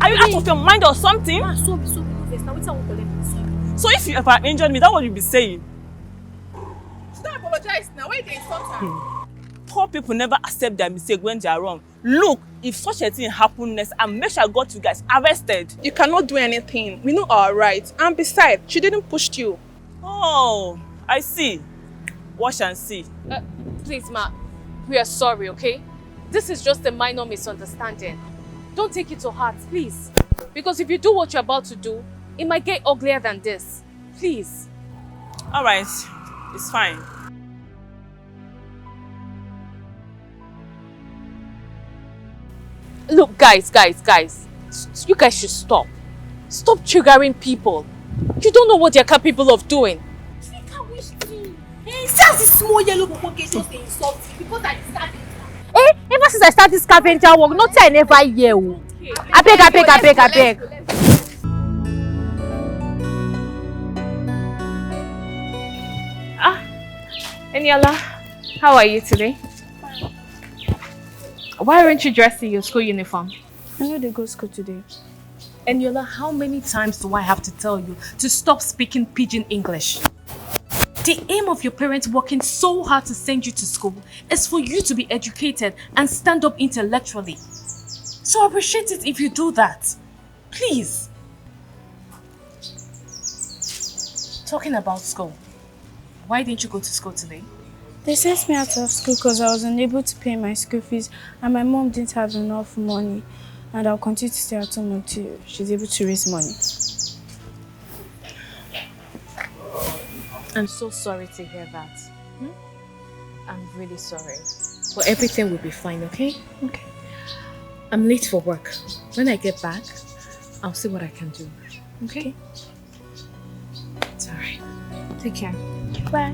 Are you out of your mind or something? Ma, so now what's I want to let me sorry. So if you ever injured me, that's what you'll be saying. Don't apologize now. Why they insult her? Poor people never accept their mistake when they are wrong. Look, if such a thing happened next, and make sure I got you guys arrested. You cannot do anything. We know our rights. And besides, she didn't push you. Oh, I see. Watch and see. Please, ma, we are sorry, okay? This is just a minor misunderstanding. Don't take it to heart, please. Because if you do what you're about to do, it might get uglier than this. Please. All right, it's fine. Look, guys. You guys should stop. Stop triggering people. You don't know what they're capable of doing. Hey, sells this small yellow bobo just they insult you because I started. Ever since I started this scavenger work, not I never hear. I beg. Eniola, how are you today? Why aren't you dressed in your school uniform? I know they go to school today. Eniola, how many times do I have to tell you to stop speaking pidgin English? The aim of your parents working so hard to send you to school is for you to be educated and stand up intellectually. So I appreciate it if you do that. Please. Talking about school, why didn't you go to school today? They sent me out of school because I was unable to pay my school fees and my mom didn't have enough money, and I'll continue to stay at home until she's able to raise money. I'm so sorry to hear that. I'm really sorry. But everything will be fine, okay? Okay. I'm late for work. When I get back, I'll see what I can do. Okay? It's alright. Take care. Bye.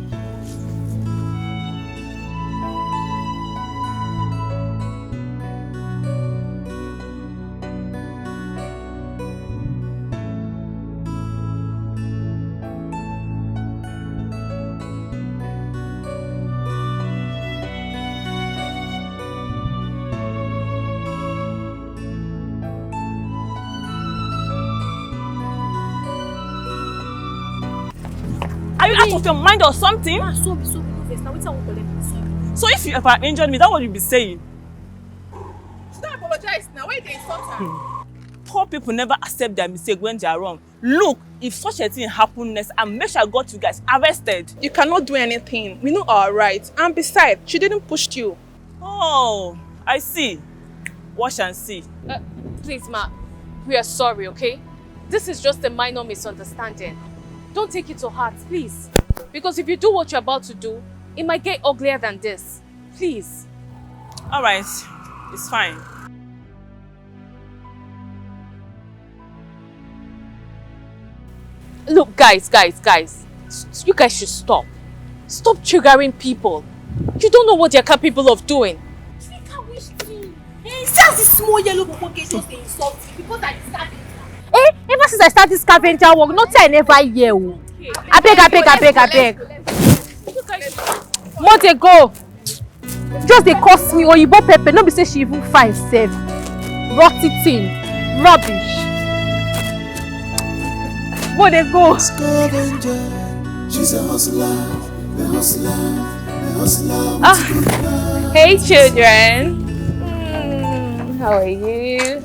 Are you out of your mind or something? Ma, so now what's I want to let me sorry. So if you ever injured me, that's what you'll be saying. Don't apologize now. Why they insult her? Poor people never accept their mistake when they are wrong. Look, if such a thing happened next, and make sure I got you guys arrested. You cannot do anything. We know our rights. And besides, she didn't push you. Oh, I see. Watch and see. Please, ma, we are sorry, okay? This is just a minor misunderstanding. Don't take it to heart, please. Because if you do what you're about to do, it might get uglier than this. Please. All right, it's fine. Look, guys. You guys should stop. Stop triggering people. You don't know what they're capable of doing. Hey, sells this small yellow bobo just they insult you because I started. Ever since I started this scavenger work, not I never hear. I beg. More they go. Just they cost me oyibo pepper. No be say she even fine sef. Rotty thing. Rubbish. More they go. Scavenger, she's a hustler. Hey, children. How are you?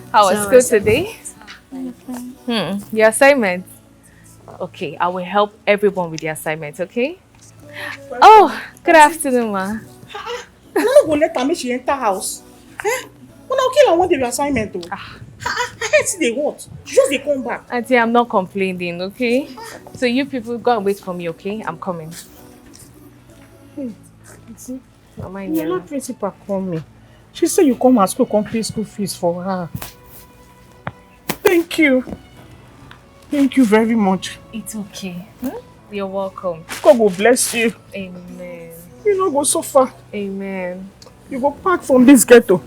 How was school today? Your assignment? Okay, I will help everyone with the assignment, okay? Oh, good afternoon, ma. I'm not going to let her make she enter house. When I'll kill her one day your assignment. I hate the what? She just they come back. Auntie, I'm not complaining, okay? So you people go and wait for me, okay? I'm coming. Mama, You're not principal call me. She said you come at school, come pay school fees for her. Thank you. Thank you very much. It's okay. You're welcome. God will bless you. Amen. You don't go so far. Amen. You go back from this ghetto.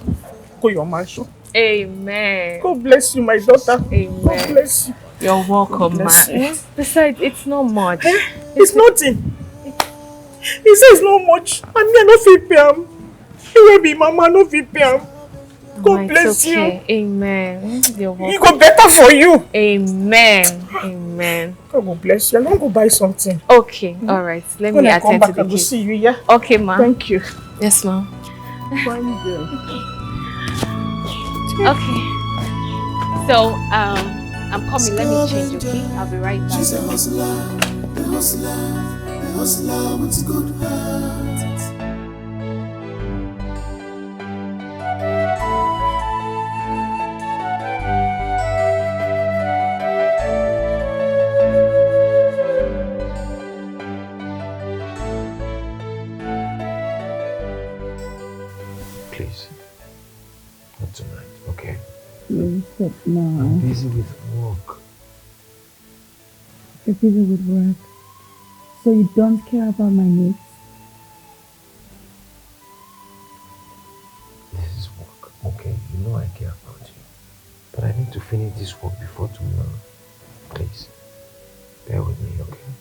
Go your mansion. Amen. God bless you, my daughter. Amen. God bless you. You're welcome, ma. You. Besides, it's not much. It's nothing. He says no much. And me, I no fit pay am. He will be mama, no fit pay am. God bless you. Amen. You're welcome. It go better for you. Amen. Amen. God will bless you. I'm going to go buy something. Okay, all right. Let When me I come attend to back, the I will kids. see you, yeah? Okay, ma. Thank you. Yes, ma'am. Fine girl. Okay. So, I'm coming. Let me change, okay? I'll be right back. She's a hustler with good heart. Please, not tonight, okay? Please, stop now. I'm busy with work. You're busy with work, so you don't care about my needs? This is work, okay? You know I care about you. But I need to finish this work before tomorrow. Please, bear with me, okay?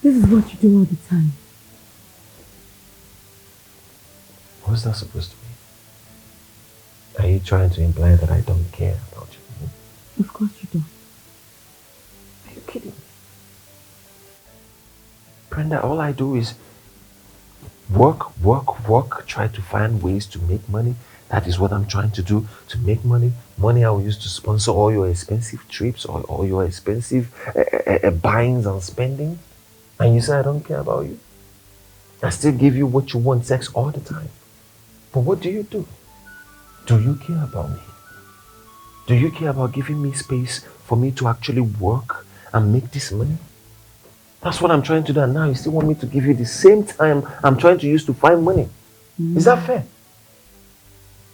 This is what you do all the time. What's that supposed to mean? Are you trying to imply that I don't care about you? Of course you don't. Are you kidding me? Brenda, all I do is work, try to find ways to make money. That is what I'm trying to do, to make money. Money I will use to sponsor all your expensive trips or all your expensive buyings and spending. And you say I don't care about you? I still give you what you want, sex all the time. But what do? Do you care about me? Do you care about giving me space for me to actually work and make this money? That's what I'm trying to do, and now you still want me to give you the same time I'm trying to use to find money. Is that fair?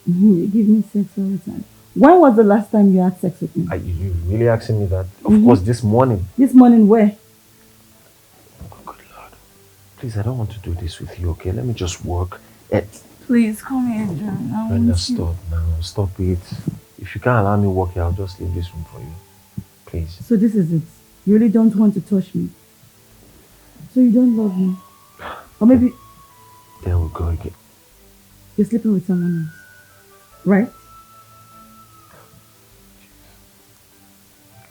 You give me sex all the time. When was the last time you had sex with me? Are you really asking me that? Of course, this morning. This morning where? Oh, good Lord. Please, I don't want to do this with you, okay? Let me just work. Please, come here, John. Brenda, stop now. Stop it. If you can't allow me work here, I'll just leave this room for you. Please. So this is it. You really don't want to touch me. So you don't love me. Or maybe There we go again. you're sleeping with someone else. Right?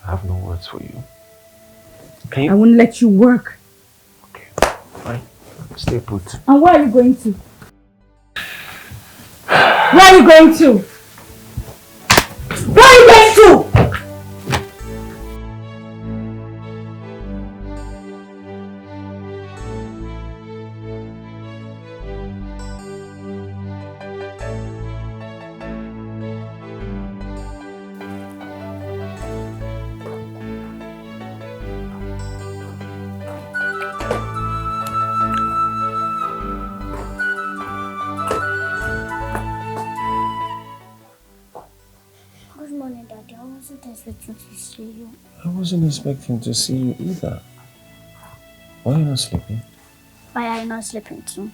I have no words for you. Can I you? won't let you work. Okay, fine. Stay put. And where are you going to? Where are you going to? Where are you going to? Good morning, Daddy. I wasn't expecting to see you. I wasn't expecting to see you either. Why are you not sleeping? Why are you not sleeping too?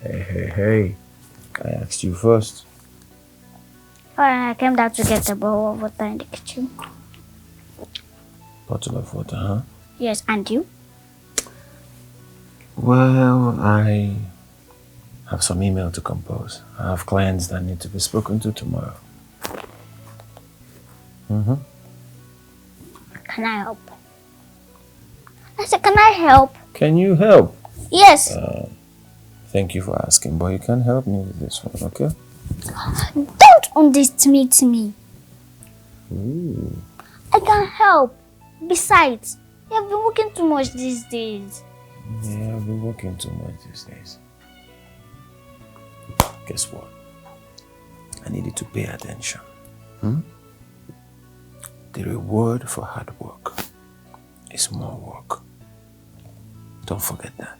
Hey. I asked you first. I came down to get a bowl of water in the kitchen. Bottle of water, huh? Yes, and you? Well, I have some email to compose. I have clients that need to be spoken to tomorrow. Can I help? I said, can I help? Can you help? Yes. Thank you for asking, but you can't help me with this one, okay? Don't underestimate me. Ooh. I can help. Besides, you have been working too much these days. Yeah, I've been working too much these days. Guess what? I needed to pay attention. The reward for hard work is more work. Don't forget that.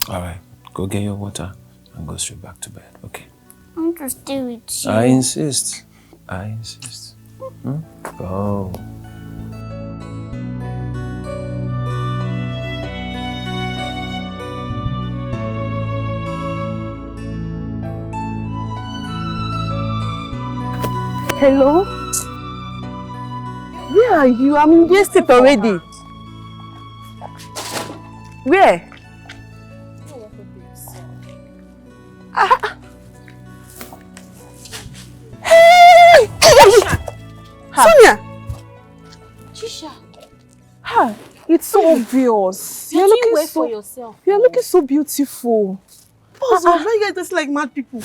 Alright, go get your water and go straight back to bed, okay? I want to stay with you. I insist. Go. Hello? Where are you? I'm in the estate already. Where? obvious. You're looking for yourself. You're looking so beautiful. Oh, so why you guys just like mad people?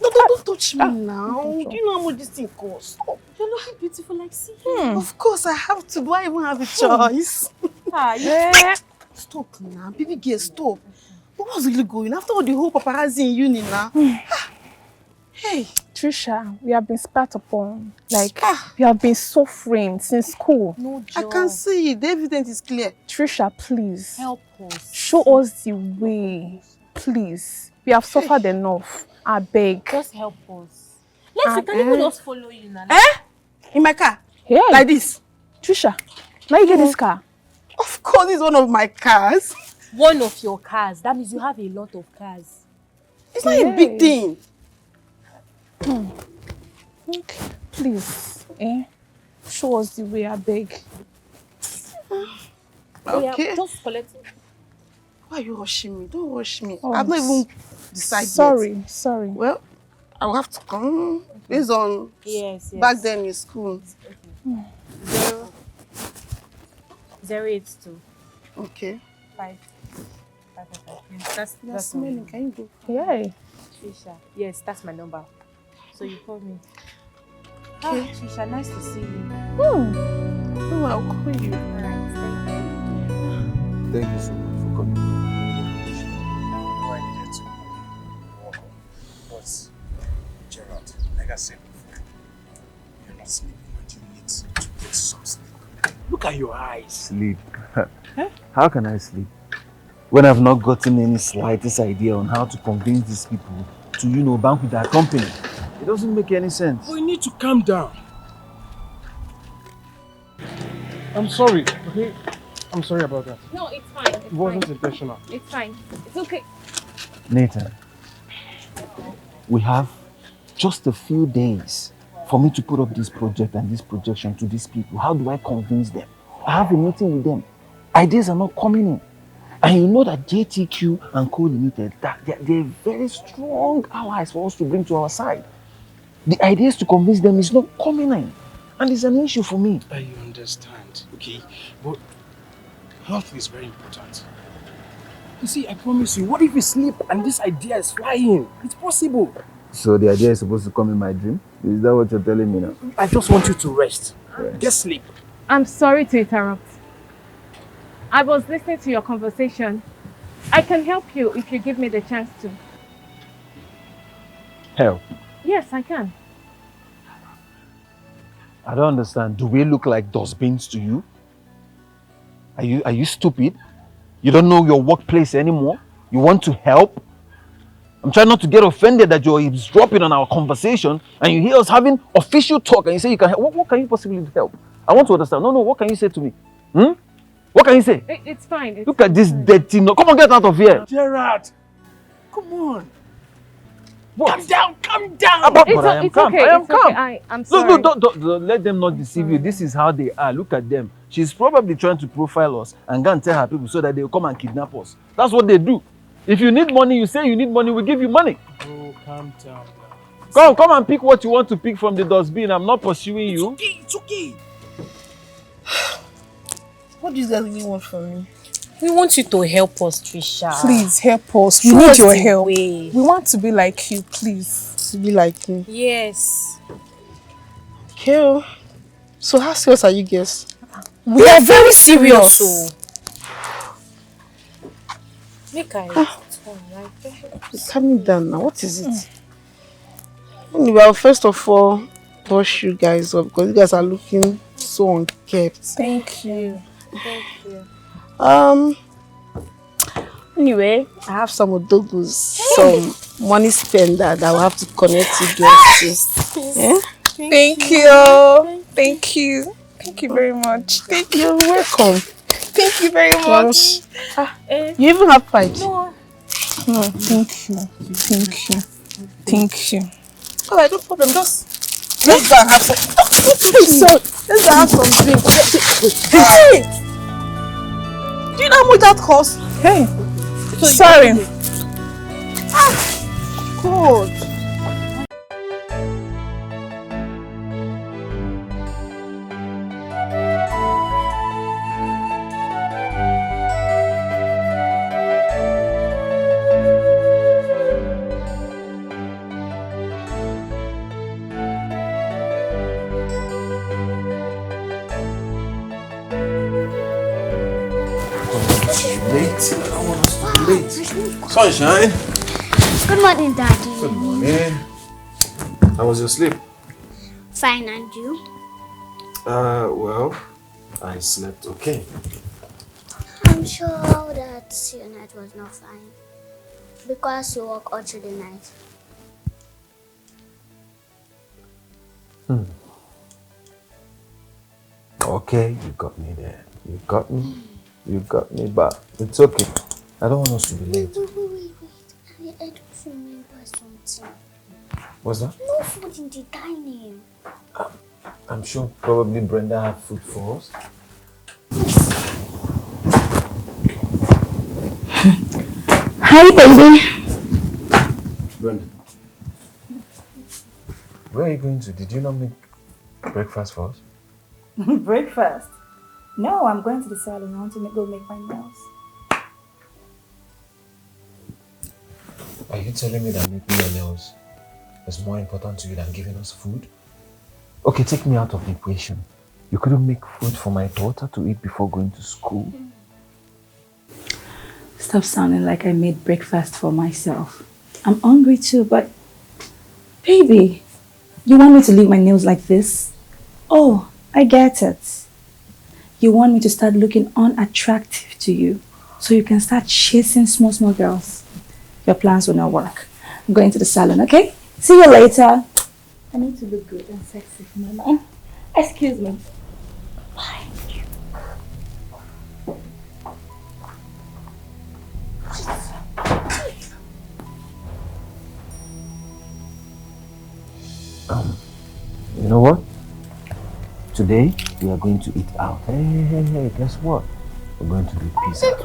Don't touch me now. Do you know how much this thing costs? You're looking beautiful like see. Of course I have to, but I even have a choice. Stop now, baby girl, stop. But what's really going after all the whole paparazzi in uni now? Hey, Trisha, we have been spat upon. Like, we have been suffering since school. No job. I can see it. The evidence is clear. Trisha, please. Help us. Show us the way. Please. We have suffered enough. I beg. Just help us. Let's can even just follow you now. In my car? Yeah. Like this? Trisha, now you get this car? Of course, it's one of my cars. One of your cars. That means you have a lot of cars. It's not a big thing. Okay. Please. Show us the way, I beg. Okay. Yeah, just collect it. Why are you rushing me? Don't rush me. Oh, I've not even decided yet. Sorry. Well, I'll have to come based on back then in school. 082. Okay. 5. Yes, that's smelling. Can you go? Yeah. Trisha. Yes, that's my number. So you call me. Okay. Trisha, nice to see you. Oh, I'll call you. Alright, Thank you so much for coming. I needed to walk. But Gerald, like I said before, you're not sleeping and you need to get some sleep. Look at your eyes. Sleep? How can I sleep? When I've not gotten any slightest idea on how to convince these people to, bank with our company. It doesn't make any sense. We need to calm down. I'm sorry, okay? I'm sorry about that. No, it's fine. It wasn't intentional. It's fine. It's okay. Nathan, we have just a few days for me to put up this project and this projection to these people. How do I convince them? I have a meeting with them. Ideas are not coming in. And you know that JTQ and Co Limited, they're very strong allies for us to bring to our side. The ideas to convince them is not coming in. And it's an issue for me. I understand, okay? But health is very important. You see, I promise you, what if you sleep and this idea is flying? It's possible. So the idea is supposed to come in my dream? Is that what you're telling me now? I just want you to rest. Right. Get sleep. I'm sorry to interrupt. I was listening to your conversation. I can help you if you give me the chance to. Help? Yes, I can. I don't understand. Do we look like dustbins to you? Are you stupid? You don't know your workplace anymore? You want to help? I'm trying not to get offended that you're eavesdropping on our conversation and you hear us having official talk and you say you can help. What can you possibly help? I want to understand. No, what can you say to me? What can you say? It's fine. Look at this dirty no. Come on, get out of here. Gerard, come on. What? Calm down. But I am calm. Okay, I am calm. Okay. I'm sorry. Look, don't let them not deceive you. This is how they are. Look at them. She's probably trying to profile us and go and tell her people so that they'll come and kidnap us. That's what they do. If you need money, you say you need money, we give you money. Bro, calm down now. Come and pick what you want to pick from the dustbin. I'm not pursuing you. It's okay. What do you guys really want from me? We want you to help us, Trisha. Please help us. We Show need us your the help. way. We want to be like you, please. To be like me? Yes. Okay. So how serious are you guys? We are very serious. So. Make I Calm down now. What is it? Well, first of all, brush you guys up because you guys are looking so unkept. Thank you. Thank you. Anyway, I have some odogos, some money spender that I will have to connect you guys to. Yeah? Thank you. Thank you. Thank you very much. Thank you. You're welcome. Thank you very much. You even have pipes? No. Oh, thank you. Thank you. Thank you. Alright, no problem. Just let's go and have some. Let's go and have some drinks. Hey! Do you know how much that costs? Hey. Sorry. God. late. I don't want us to be late. Sunshine. Good morning, Daddy. Good morning. How was your sleep? Fine, and you? Well, I slept okay. I'm sure that your night was not fine. Because you woke all through the night. Okay, you got me there. You got me, but it's okay. I don't want us to be late. Wait. I don't remember something. What's that? No food in the dining. I'm sure probably Brenda had food for us. Hi, baby. Brenda. Where are you going to? Did you not make breakfast for us? Breakfast? No, I'm going to the salon. I want to go make my nails. Are you telling me that making your nails is more important to you than giving us food? Okay, take me out of the equation. You couldn't make food for my daughter to eat before going to school? Stop sounding like I made breakfast for myself. I'm hungry too, but... Baby, you want me to leave my nails like this? Oh, I get it. You want me to start looking unattractive to you so you can start chasing small girls. Your plans will not work. I'm going to the salon, okay? See you later. I need to look good and sexy for my man. Excuse me. Bye. You know what? Today, we are going to eat out. Hey, guess what? We're going to do pizza.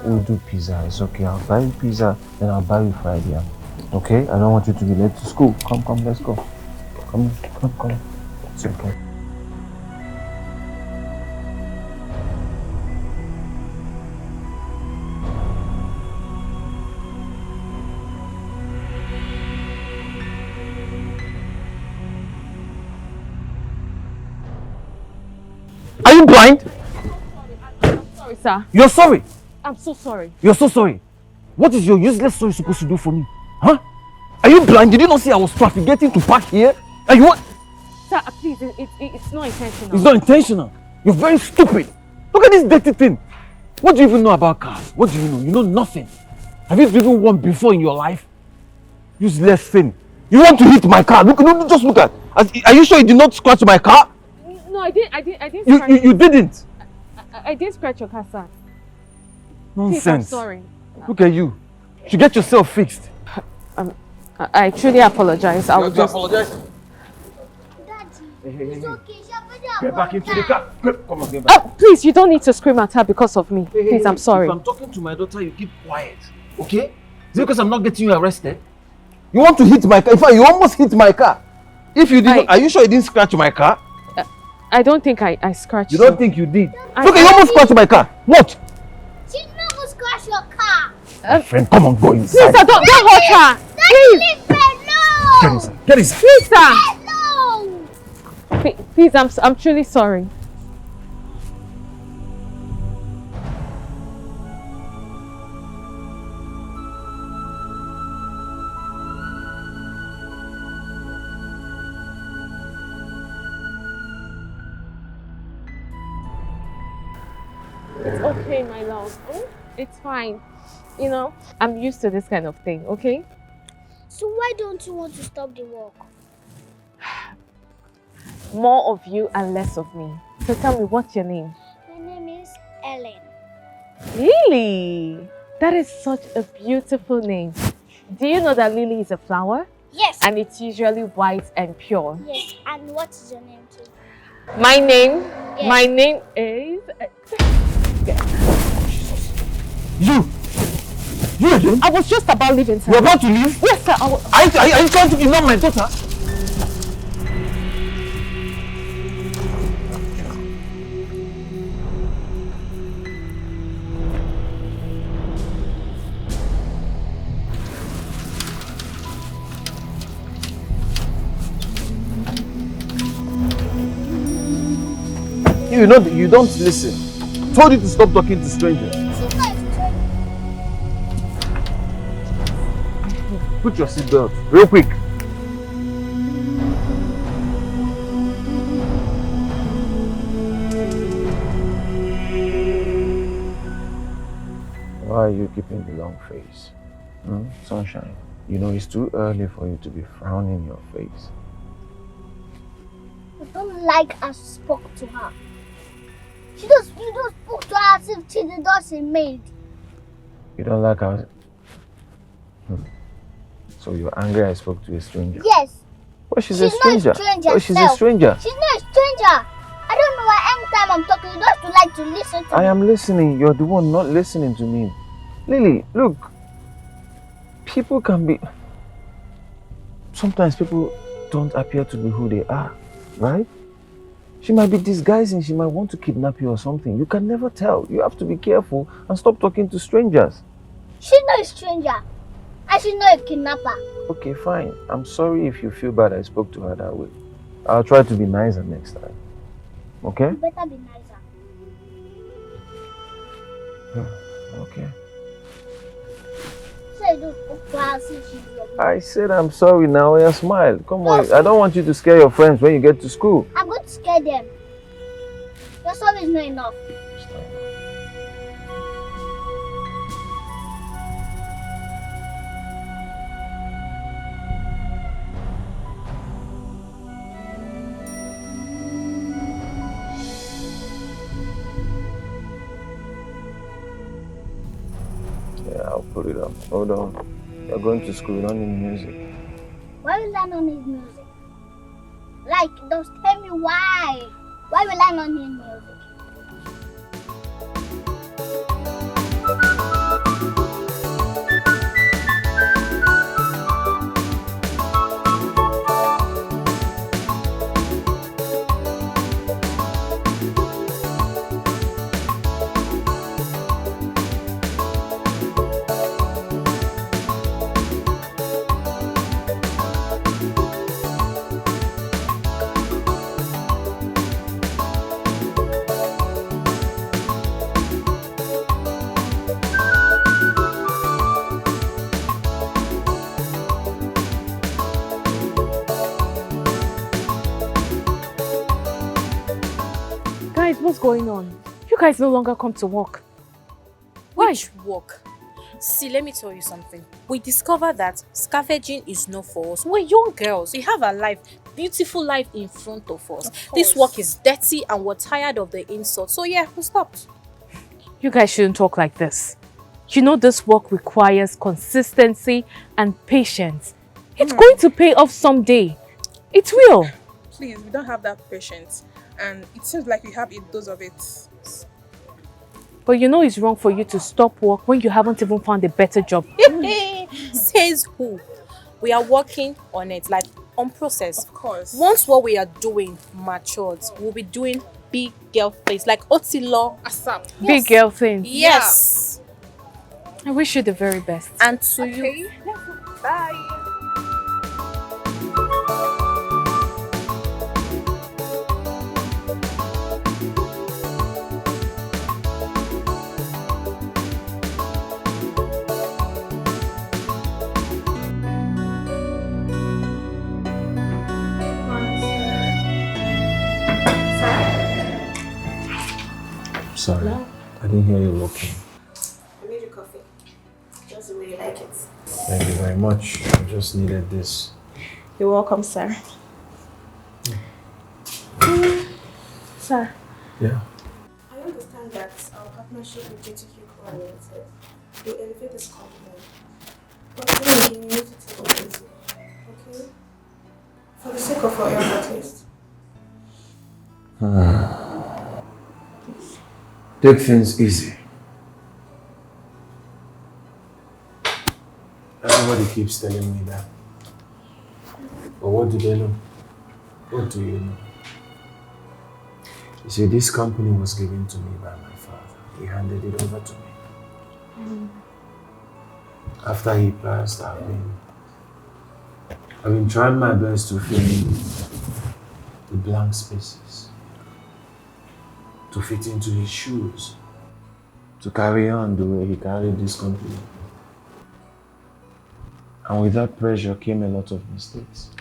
We'll do pizza. It's okay. I'll buy you pizza, then I'll buy you fried yam. Okay? I don't want you to be late to school. Come, let's go. Come. It's okay. Are you blind? Sorry, sir. You're sorry. I'm so sorry. You're so sorry. What is your useless sorry supposed to do for me? Huh? Are you blind? Did you not see I was trafficating to park here? And you want... Sir, please, it's not intentional. It's not intentional. You're very stupid. Look at this dirty thing. What do you even know about cars? What do you know? You know nothing. Have you driven one before in your life? Useless thing. You want to hit my car? Look, just look at. Are you sure you did not scratch my car? No, I didn't You didn't. I didn't scratch your car, sir. Nonsense. Please, I'm sorry. Look at you. You should get yourself fixed. I truly apologize. I will just apologize. Daddy, Get back into the car. Come on, get back. Please, you don't need to scream at her because of me. Please, I'm sorry. If I'm talking to my daughter, you keep quiet. Okay? Is it because I'm not getting you arrested? You want to hit my car? In fact, you almost hit my car. If you did, are you sure you didn't scratch my car? I don't think I scratched you. Don't think you did? Look, you almost scratched my car. What? She never scratched your car. My friend, come on, go inside. Please, sir, don't hurt her. Please. Get inside. Get inside. Please, sir. No. Please, I'm truly sorry. It's okay, my love. It's fine. You know, I'm used to this kind of thing, okay? So why don't you want to stop the work? More of you and less of me. So tell me, what's your name? My name is Ellen. Lily! That is such a beautiful name. Do you know that lily is a flower? Yes. And it's usually white and pure. Yes. And what is your name too? My name? Yes. My name is... You again? I was just about leaving, sir. You're about to leave? Yes, sir. Are you trying to ignore my daughter? You know, you don't listen. told you to stop talking to strangers. Put your seatbelt, real quick. Why are you keeping the long face? Sunshine, you know it's too early for you to be frowning your face. I don't like how she spoke to her. You just spoke to her as if she did not a maid. You don't like how... So you're angry I spoke to a stranger? Yes. Well, she's a stranger. Not a stranger. Oh, she's a stranger. She's not a stranger. I don't know why anytime I'm talking, you just like to listen to me. I am listening. You're the one not listening to me. Lily, look. People can be... Sometimes people don't appear to be who they are, right? She might be disguising. She might want to kidnap you or something. You can never tell. You have to be careful and stop talking to strangers. She's not a stranger. And she's not a kidnapper. Okay, fine. I'm sorry if you feel bad I spoke to her that way. I'll try to be nicer next time. Okay? You better be nicer. Okay. I I said I'm sorry now. Yeah, smile. Come on. I don't want you to scare your friends when you get to school. I'm going to scare them. Your sorry is not enough. Yeah, I'll put it up. Hold on. You're going to school, you don't need music. Why will I not need music? Like, just tell me why. Why will I not need music? What's going on? You guys no longer come to work. Why? Which work? See, let me tell you something. We discovered that scavenging is not for us. We're young girls. We have a life, beautiful life in front of us. This work is dirty and we're tired of the insult. So yeah, we stopped. You guys shouldn't talk like this. You know this work requires consistency and patience. It's going to pay off someday. It will. Please, we don't have that patience. And it seems like we have a dose of it. But you know it's wrong for you to stop work when you haven't even found a better job. Says who? We are working on it, like on process. Of course. Once what we are doing matures, we'll be doing big girl things like Otilo. ASAP. Yes. Big girl things. Yes. Yeah. I wish you the very best. And to you. Bye. Sorry, I didn't hear you looking. I made you coffee. Just the way you like it. Thank you very much. I just needed this. You're welcome, sir. Sir. Yeah. I understand that our partnership with GTQ Limited will elevate this company. But really, you need to take it easy. Okay? For the sake of our health, at least. Take things easy. Everybody keeps telling me that. But what do they know? What do you know? You see, this company was given to me by my father. He handed it over to me. After he passed, I've been trying my best to fill in the blank spaces, to fit into his shoes. to carry on the way he carried this company. And with that pressure came a lot of mistakes.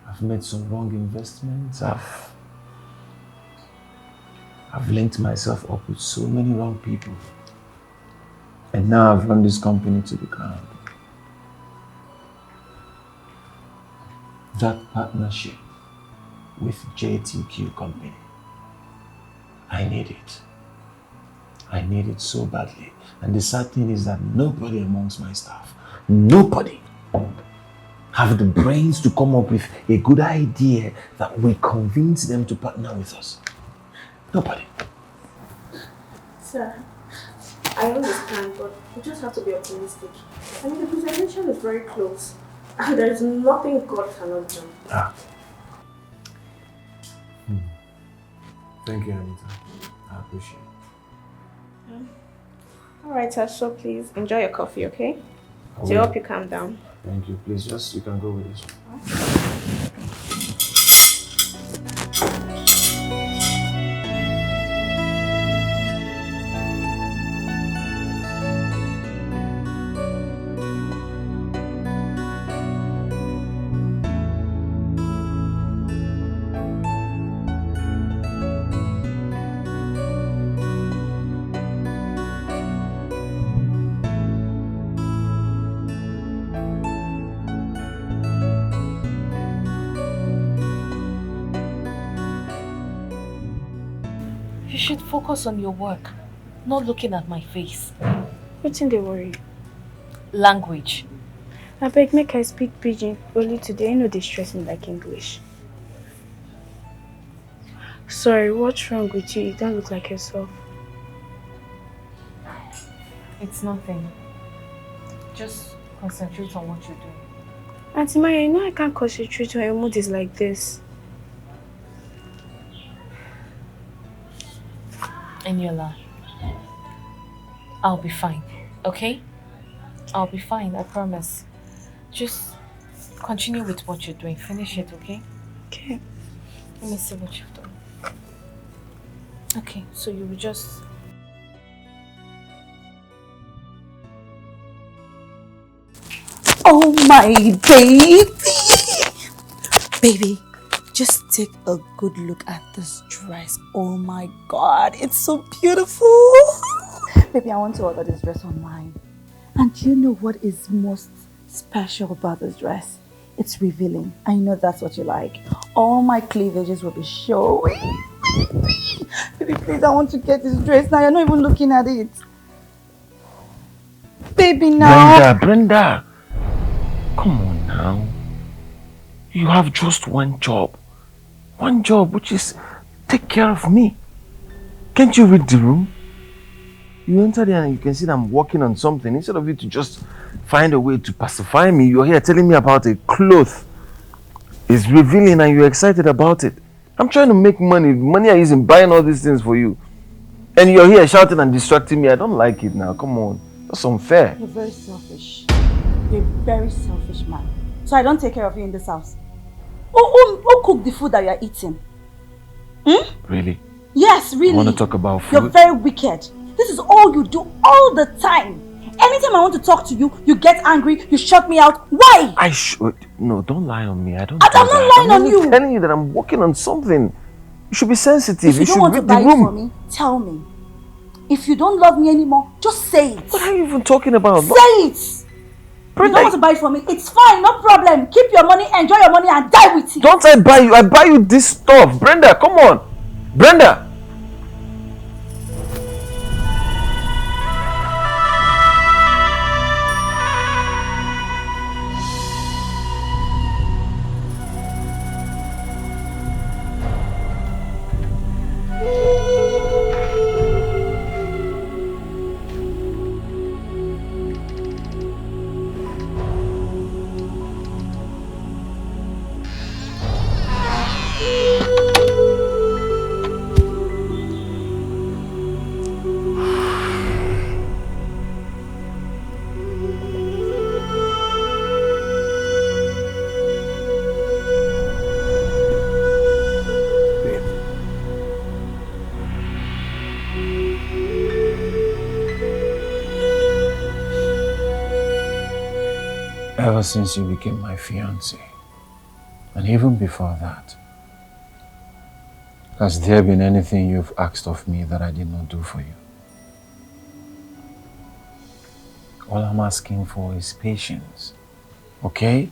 I've made some wrong investments. I've linked myself up with so many wrong people. And now I've run this company to the ground. That partnership with JTQ company, I need it. I need it so badly. And the sad thing is that nobody amongst my staff, nobody, have the brains to come up with a good idea that will convince them to partner with us. Nobody. Sir, I understand, but we just have to be optimistic. I mean, the presentation is very close, and there's nothing God cannot do. Thank you, Anita. I appreciate it. Alright, sir, so please enjoy your coffee, okay? I So I will. hope you calm down. Thank you. Please, you can go with this one. You should focus on your work, not looking at my face. What's in the worry? Language. I beg, make I speak pidgin only today. You know they stress me like English. Sorry, what's wrong with you? You don't look like yourself. It's nothing. Just concentrate on what you're doing. Auntie Maya, you know I can't concentrate when your mood is like this. Eniola, I'll be fine, okay? I'll be fine, I promise. Just continue with what you're doing. Finish it, okay? Okay. Let me see what you've done. Okay, so you will just... Oh my baby! Baby, just take a good look at this dress. Oh my god, it's so beautiful! Baby, I want to order this dress online. And do you know what is most special about this dress? It's revealing. I know that's what you like. All my cleavages will be showing. Baby, please, I want to get this dress now. You're not even looking at it. Baby, now. Brenda! Come on now. You have just one job. One job, which is take care of me. Can't you read the room? You enter there and you can see that I'm working on something. Instead of you to just find a way to pacify me, you're here telling me about a cloth. It's revealing and you're excited about it. I'm trying to make money. Money I use in buying all these things for you. And you're here shouting and distracting me. I don't like it now. Come on. That's unfair. You're very selfish. You're a very selfish man. So I don't take care of you in this house. Who cooked the food that you're eating? Really? Yes, really. You want to talk about food? You're very wicked. This is all you do all the time. Anytime I want to talk to you, you get angry, you shut me out. Why? I should. No, don't lie on me. I'm not lying on you. I'm telling you that I'm working on something. You should be sensitive. If you don't should want to read buy the it room. for me, tell me. If you don't love me anymore, just say it. What are you even talking about? Say it. If you don't want to buy it for me, it's fine, no problem. Keep your money, enjoy your money, and die with it. Don't I buy you? I buy you this stuff. Brenda, come on. Brenda. Ever since you became my fiancé, and even before that, has there been anything you've asked of me that I did not do for you? All I'm asking for is patience, okay?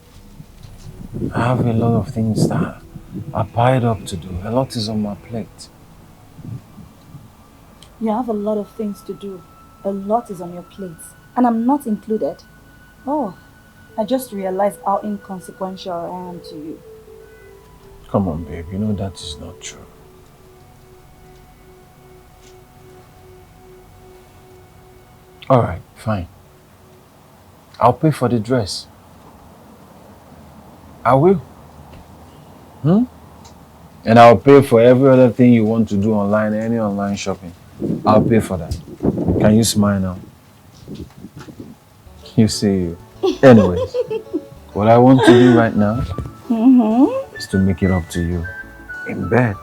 I have a lot of things that are piled up to do. A lot is on my plate. You have a lot of things to do. A lot is on your plate. And I'm not included. Oh, I just realized how inconsequential I am to you. Come on, babe. You know that is not true. Alright, fine. I'll pay for the dress. I will. And I'll pay for every other thing you want to do online, any online shopping. I'll pay for that. Can you smile now? You see. Anyways, what I want to do right now is to make it up to you in bed.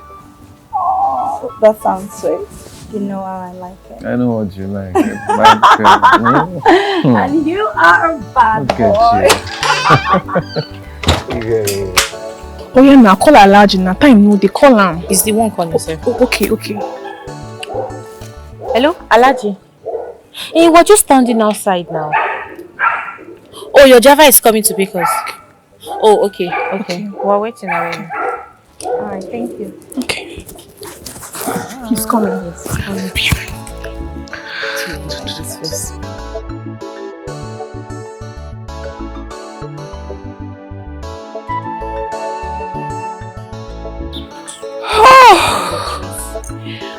Oh, that sounds sweet. You know how I like it. I know what you like. And you are a bad boy. Yeah. Oh yeah, now call Alaji. Now time no, they call him. It's the one calling, sir. Oh, okay. Hello, Alaji. Hey, we're just standing outside now. Oh, your Java is coming to pick us. Oh, okay. We're waiting already. Alright, thank you. Okay. He's coming. Yes, coming.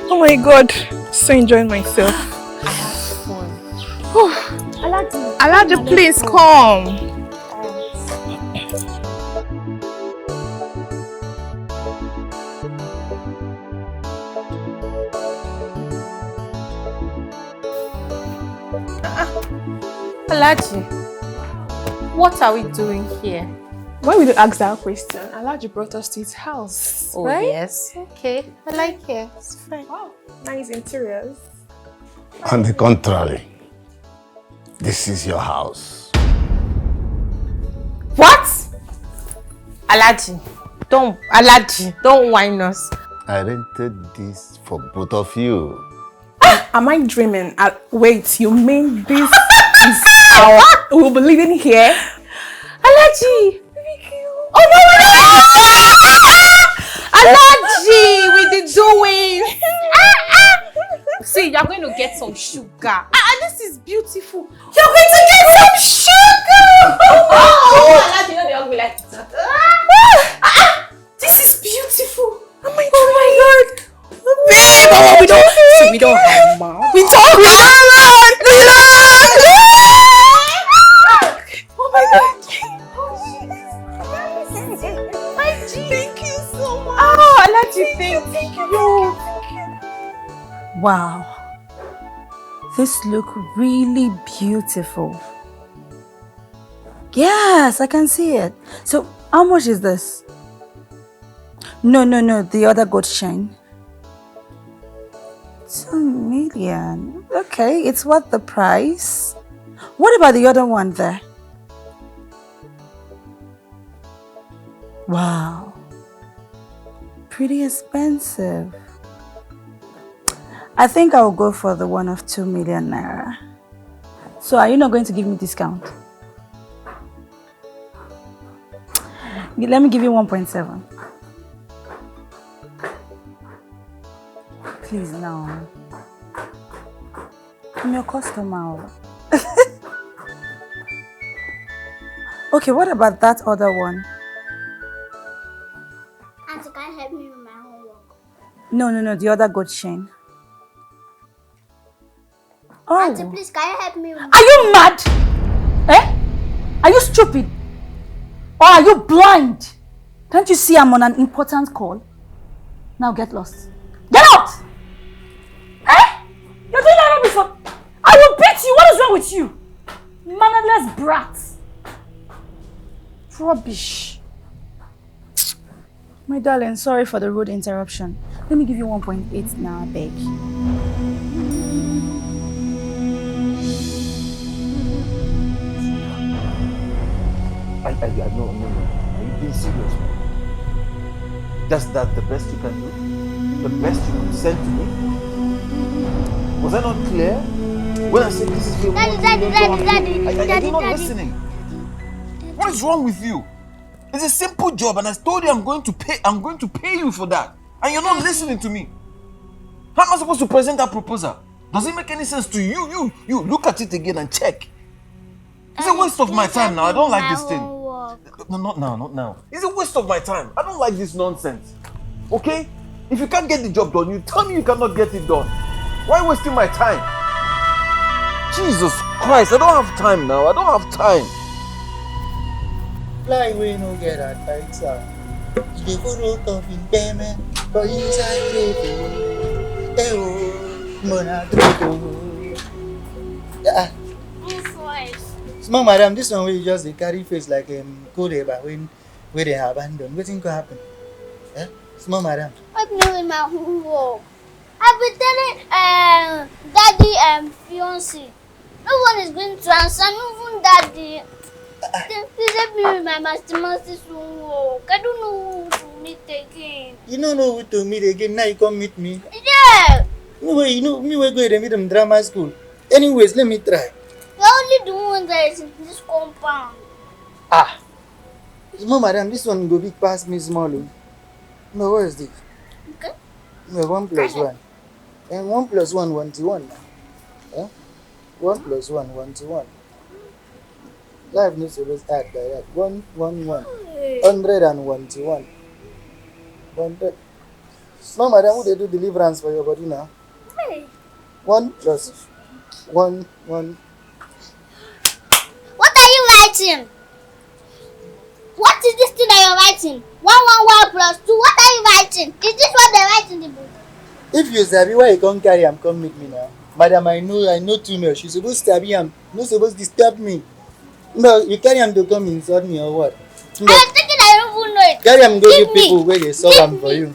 Oh my God, so enjoying myself. Alaji, please come. Alaji, what are we doing here? Why would you ask that question? Alaji brought us to his house. Oh, right? Yes. Okay, I like it. It's fine. Wow, nice interiors. On the contrary, this is your house. What? Alaji, don't whine us. I rented this for both of you. Am I dreaming? Wait, you mean this is our... We'll be living here? Alaji! Oh no! Alaji, with the doing. See, you're going to get some sugar. This is beautiful. You're going to get some sugar. Oh, Alaji, you know they all be like that. This is beautiful. Oh my God. Babe, we don't have mouth. We don't have Oh my God. Thank you so much. Oh, Alaji, thank you. Wow. This look really beautiful. Yes, I can see it. So, how much is this? No, the other gold chain. 2 million. Okay, it's worth the price. What about the other one there? Wow. Pretty expensive. I think I'll go for the one of 2 million naira. So are you not going to give me discount? Let me give you 1.7. Please, no. I'm your customer. Okay, what about that other one? Auntie, can you help me with my homework? No, the other gold chain. Oh. Auntie, please, can you help me with Are you mad? Eh? Are you stupid? Or are you blind? Can't you see I'm on an important call? Now get lost. Get out! Eh? You're doing that before. I will beat you. What is wrong with you? Mannerless brat. Rubbish. My darling, sorry for the rude interruption. Let me give you 1.8 now, I beg. No. Are you being serious, man? That's the best you can do? The best you could send to me? Was I not clear? When I said this is your money, are you not listening? What is wrong with you? It's a simple job, and I told you I'm going to pay you for that. And you're not listening to me. How am I supposed to present that proposal? Does it make any sense to you? You look at it again and check. It's a waste of my time now. I don't like this thing. No, not now. It's a waste of my time. I don't like this nonsense. Okay? If you can't get the job done, you tell me you cannot get it done. Why wasting my time? Jesus Christ, I don't have time now. I don't have time. Fly away, no get that tight, sir. You go out of in payment, but inside gravy. Mona Small madam, this one where you just carry face like code but when they abandoned. What think will happen? Eh? Small madam. I'm doing my homework. I've been telling daddy and fiancé. No one is going to answer, even daddy. Please help me with my master's homework. I don't know who to meet again. You don't know who to meet again, now you come meet me? Yeah! No way, you know me we go to meet them drama school. Anyways, let me try. You're only the one that is in this compound. Small madam, this one go big past me small. No, what is this? Okay. No, 1 plus 1. And 1 plus 1, 1 to 1 now. Eh? 1 plus 1, 1 to 1. Life needs to always act like that. 1, 1, 1. 100 and 1 to 1. 100. Small madam, who they do deliverance for your body now? 1 plus 1, 1. What are you writing? What is this thing that you're writing? 1, 1, 1 plus 2. What are you writing? Is this what they write in the book? If you sabi why you can't carry am, come meet me now. Madam, I know too much. You supposed to sabi am. Not supposed to disturb me. No, you carry am to come insult me or what? I was thinking I don't even know it. Carry am go give people where they solve am for you.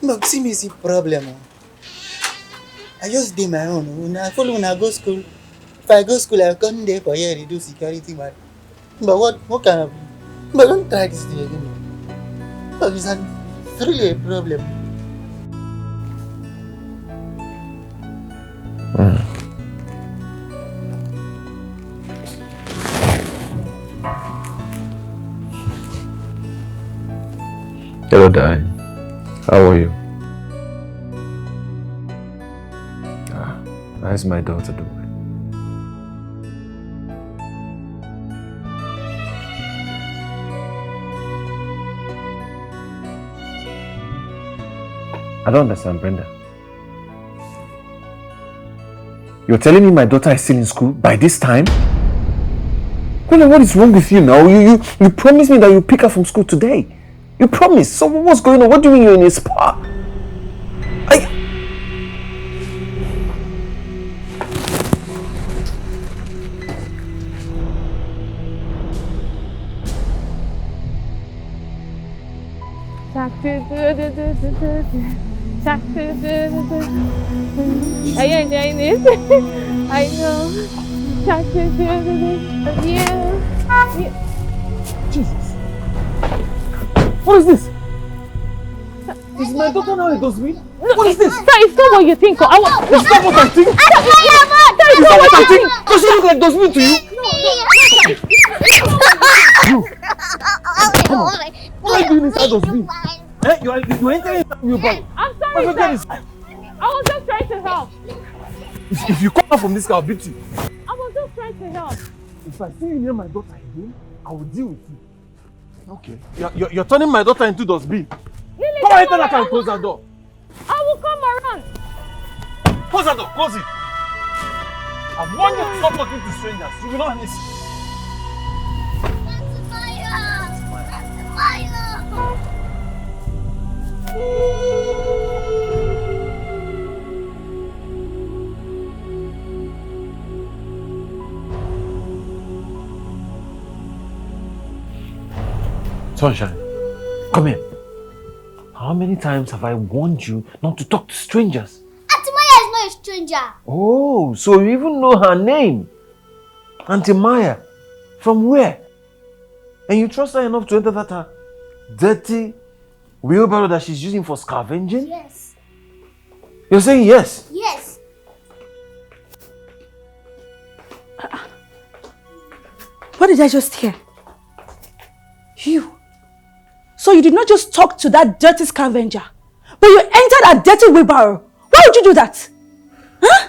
No, see me see problem. I just do my own. When I follow when I go school. If I go school, I come there for here to do security man. But what kind of? But don't try this thing again. But it's really a problem. Hello, darling. How are you? How's my daughter doing? I don't understand, Brenda. You're telling me my daughter is still in school by this time? Brenda, what is wrong with you now? You promised me that you'll pick her from school today. You promised. So what's going on? What do you mean you're in a spa? Are you enjoying this? I know. Yeah. Jesus. What is this? Is my daughter now a dustbin? What is this? Sir, it's not what you think. It's not what I think. It's not what I think. Does she look like dustbin to you? Come on. What are you doing inside dustbin? You are entering inside your bag. I'm sorry, sir. I was just trying to help. If you come out from this car, I'll beat you. I was just trying to help. If I see you near my daughter again, I will deal with you. Okay. You're turning my daughter into dustbin. Lily, come on, enter that car and close that door. I will come around. Close that door. Close it. I warned you to stop talking to strangers. You will not listen. Sunshine, come here. How many times have I warned you not to talk to strangers? Auntie Maya is not a stranger. Oh, so you even know her name. Auntie Maya. From where? And you trust her enough to enter that dirty wheelbarrow that she's using for scavenging? Yes. You're saying yes? Yes. What did I just hear? You. So you did not just talk to that dirty scavenger, but you entered a dirty wheelbarrow. Why would you do that? Huh?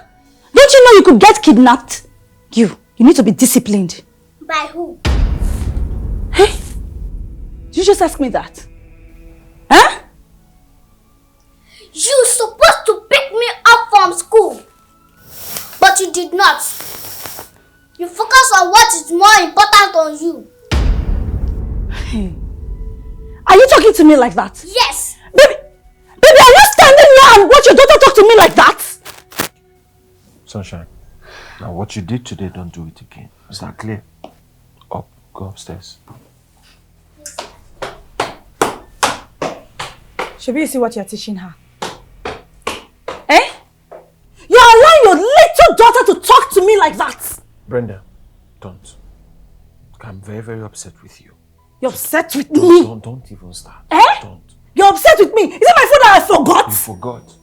Don't you know you could get kidnapped? You need to be disciplined. By who? Hey, did you just ask me that? Huh? You supposed to pick me up from school, but you did not. You focus on what is more important on you. Hey, are you talking to me like that? Yes. Baby, are you standing here and watch your daughter talk to me like that? Sunshine, now what you did today, don't do it again. Is that clear? Up, go upstairs. Should we see what you're teaching her? Eh? You're allowing your little daughter to talk to me like that? Brenda, don't. I'm very, very upset with you. You're upset with me? Don't even start. Eh? Don't. You're upset with me? Is it my fault that I forgot? You forgot.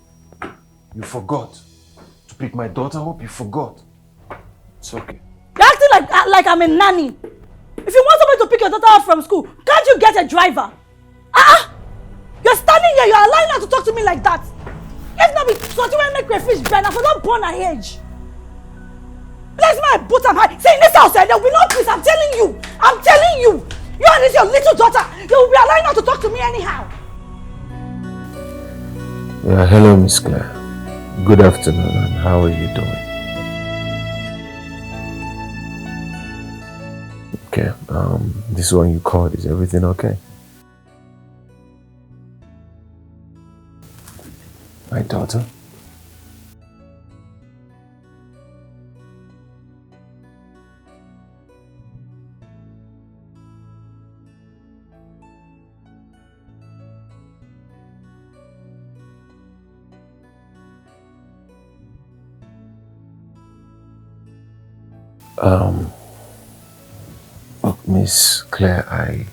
You forgot. To pick my daughter up, you forgot. It's okay. You're acting like I'm a nanny. If you want somebody to pick your daughter up from school, can't you get a driver? You're standing here, you're allowing her to talk to me like that. If not, be something will make crayfish burn, I for don't burn her age. Bless my boot and high. See, in this house, there will be no peace. I'm telling you. I'm telling you. You and this your little daughter, you will be allowing her to talk to me anyhow. Yeah, hello, Miss Claire. Good afternoon, and how are you doing? Okay, this one you called, is everything okay? My daughter? Look, Miss Claire,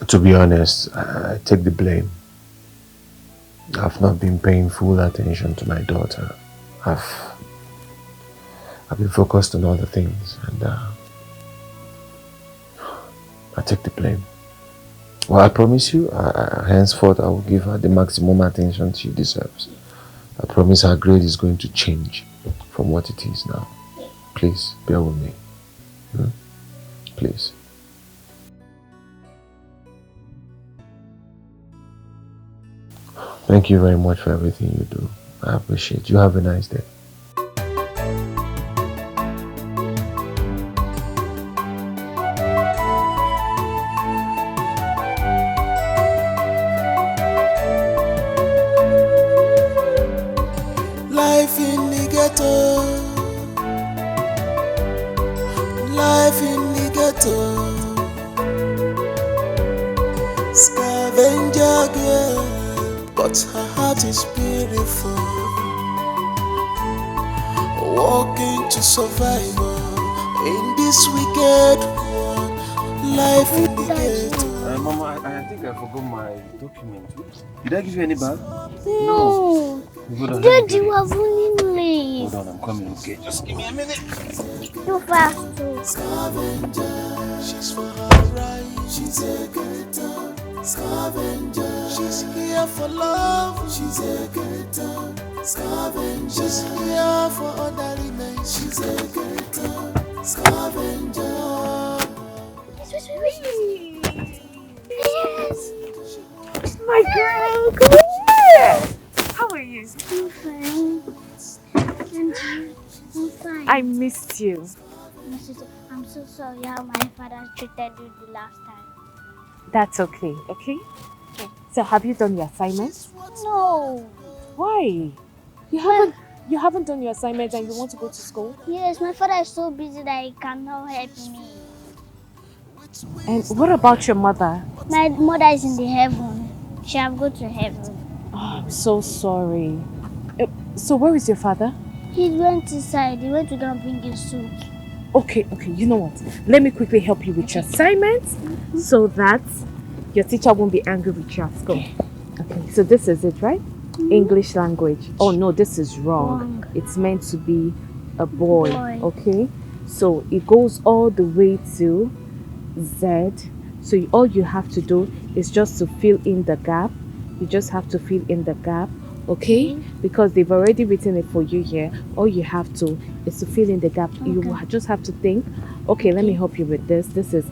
to be honest, I take the blame. I've not been paying full attention to my daughter. I've been focused on other things, and I take the blame. Well, I promise you, henceforth I will give her the maximum attention she deserves. I promise her grade is going to change from what it is now. Please, bear with me. Please. Thank you very much for everything you do. I appreciate it. You have a nice day. Life in the ghetto. Life in the ghetto. Scavenger girl, but her heart is beautiful. Walking to survival in this wicked world. Life in the ghetto. Mama, I think I forgot my document. Did I give you any bag? No. Hold on, Daddy, you are running late. hold on, I'm coming, okay? Just give me a minute. Too fast. Scavenger, she's for her right. She's a ghetto. Scavenger, she's here for love. She's a ghetto. Scavenger, she's here for other women. She's a ghetto. Scavenger. Yes. My girl, come here. How are you? I'm fine. And you? I'm fine. I missed you. I'm so sorry how my father treated you the last time. That's okay, okay? So have you done your assignments? No. Why? You haven't done your assignments and you want to go to school? Yes, my father is so busy that he cannot help me. And what about your mother? My mother is in the heaven. She have go to heaven. Oh, I'm so sorry. So where is your father? He went inside. He went to go and bring his suit. Okay, you know what? Let me quickly help you with your assignments so that your teacher won't be angry with you at school. Okay, so this is it, right? English language. Oh no, this is wrong. It's meant to be a boy, okay? So it goes all the way to Z. So all you have to do is just to fill in the gap. You just have to fill in the gap, okay? Because they've already written it for you here. All you have to is to fill in the gap. You just have to think, okay, let me help you with this. This is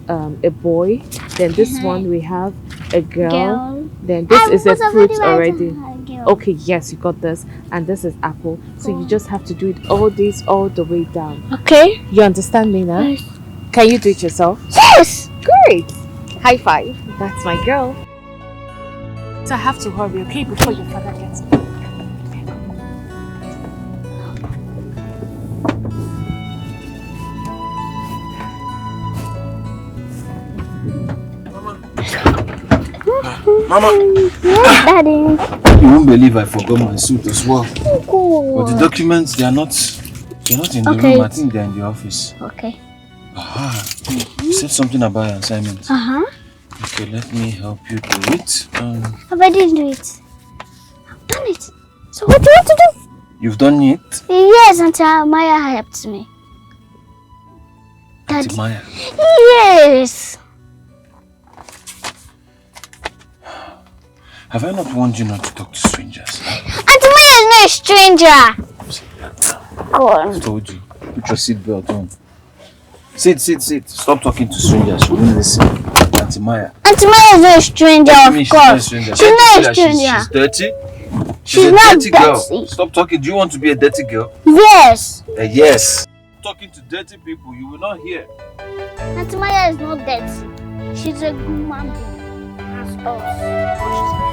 a boy. Then this one we have a girl. Then this is a fruit already. Okay, yes, you got this. And this is apple. So you just have to do it all this all the way down. Okay. You understand me now? Yes. Can you do it yourself? Yes! Great! High five. That's my girl. So I have to hurry, okay, before your father gets back. Mama! Yes, Daddy. You won't believe I forgot my suit as well. Cool. But the documents, they're not in the room. I think they're in the office. Okay. Aha. You said something about your assignment. Okay, let me help you do it. I didn't do it. I've done it. So what do you want to do? You've done it? Yes, Auntie Maya helped me. Auntie Maya? Yes. Have I not warned you not to talk to strangers? Auntie Maya is not a stranger. Go on. I told you. Put your seatbelt on. Sit. Stop talking to strangers. You won't listen. Auntie Maya. Auntie Maya is not a stranger, of course. She's not a stranger. She's dirty? She's a not dirty girl. Stop talking. Do you want to be a dirty girl? Yes. Yes. Talking to dirty people, you will not hear. Auntie Maya is not dirty. She's a good human being. As us.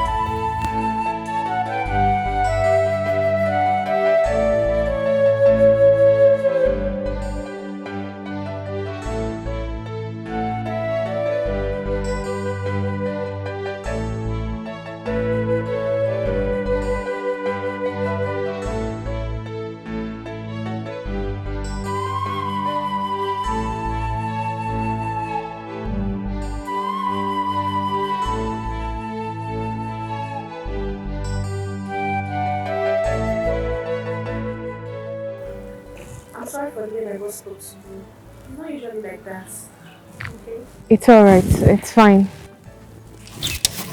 Sorry for the way I was supposed to do. I'm not usually like that. Okay? It's alright. It's fine.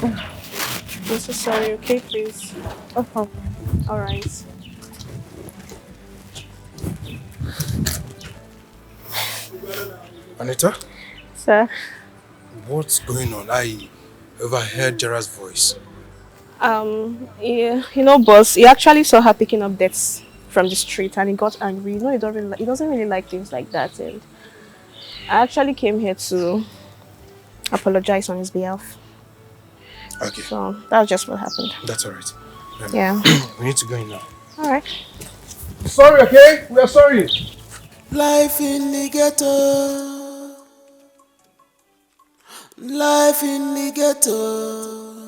I'm so sorry, okay, please? No problem. Alright. Anita? Sir? What's going on? I overheard Jara's voice. Yeah, you know, boss, he actually saw her picking up debts from the street and he got angry. You know, he doesn't really like things like that, and I actually came here to apologize on his behalf. Okay. So that's just what happened. That's alright. Yeah. We need to go in now. Alright. Sorry, okay? We are sorry. Life in the ghetto. Life in the ghetto.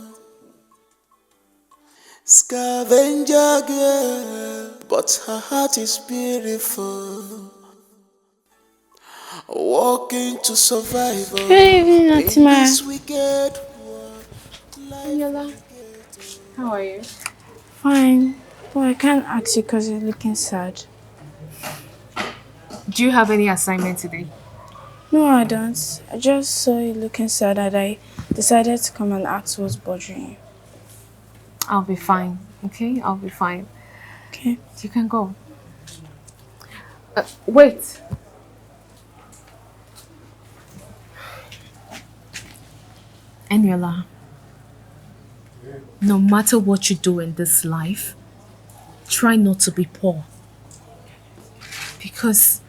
Scavenger girl, but her heart is beautiful. Walking to survive in this wicked world. Yola, how are you? Fine. But I can't ask you because you're looking sad. Do you have any assignment today? No, I don't. I just saw you looking sad and I decided to come and ask what's bothering you. I'll be fine, okay? I'll be fine. Okay. You can go. Wait. Eniola, no matter what you do in this life, try not to be poor. Because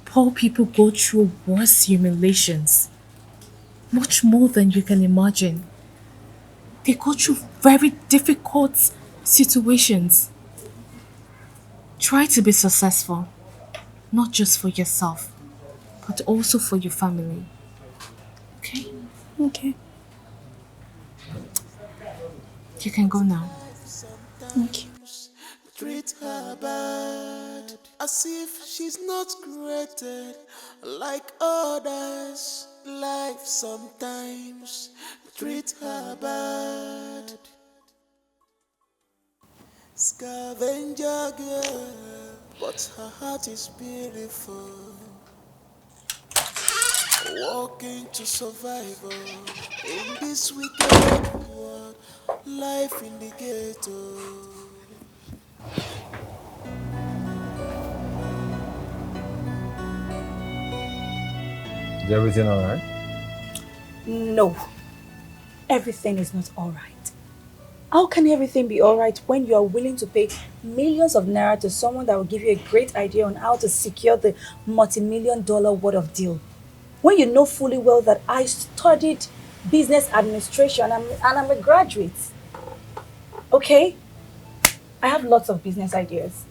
poor people go through worse humiliations. Much more than you can imagine. They go through very difficult situations. Try to be successful, not just for yourself, but also for your family. Okay? Okay. You can go now. Thank you. Treat her bad. I as if she's not created like others. Life sometimes treat her bad. Scavenger girl, but her heart is beautiful. Walking to survival in this wicked world, life in the ghetto. Is everything alright? No, everything is not alright. How can everything be alright when you are willing to pay millions of naira to someone that will give you a great idea on how to secure the multi-million-dollar worth of deal? When you know fully well that I studied business administration and I'm a graduate. Okay? I have lots of business ideas.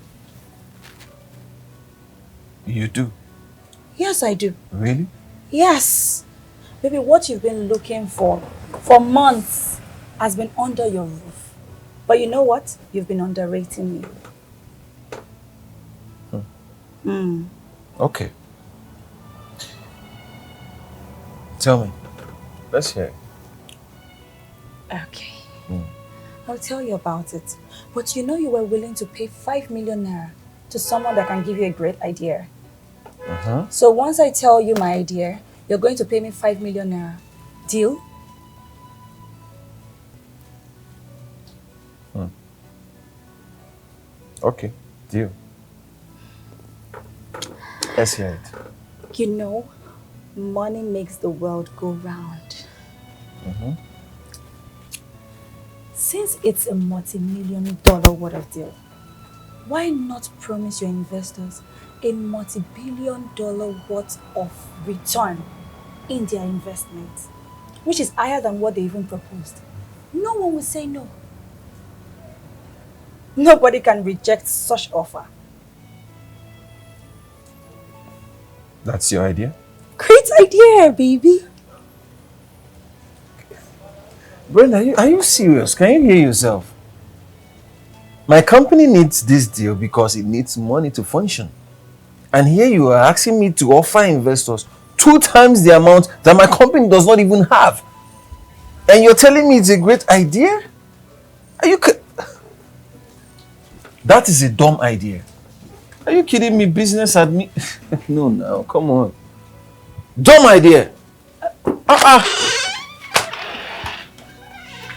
You do? Yes, I do. Really? Yes. Maybe what you've been looking for months has been under your roof. But you know what? You've been underrating me. Okay. Tell me. Let's hear it. Okay. I'll tell you about it. But you know you were willing to pay 5 million naira to someone that can give you a great idea. So once I tell you my idea, you're going to pay me 5 million naira. Deal? Okay, deal. Let's hear it. You know, money makes the world go round. Since it's a multi-million-dollar worth of deal, why not promise your investors a multi-billion-dollar worth of return in their investment, which is higher than what they even proposed? No one will say no. Nobody can reject such offer. That's your idea? Great idea, baby. Brenda, are you serious? Can you hear yourself? My company needs this deal because it needs money to function. And here you are asking me to offer investors 2 times the amount that my company does not even have. And you're telling me it's a great idea? Are you That is a dumb idea. Are you kidding me? Business admin? No, come on. Dumb idea.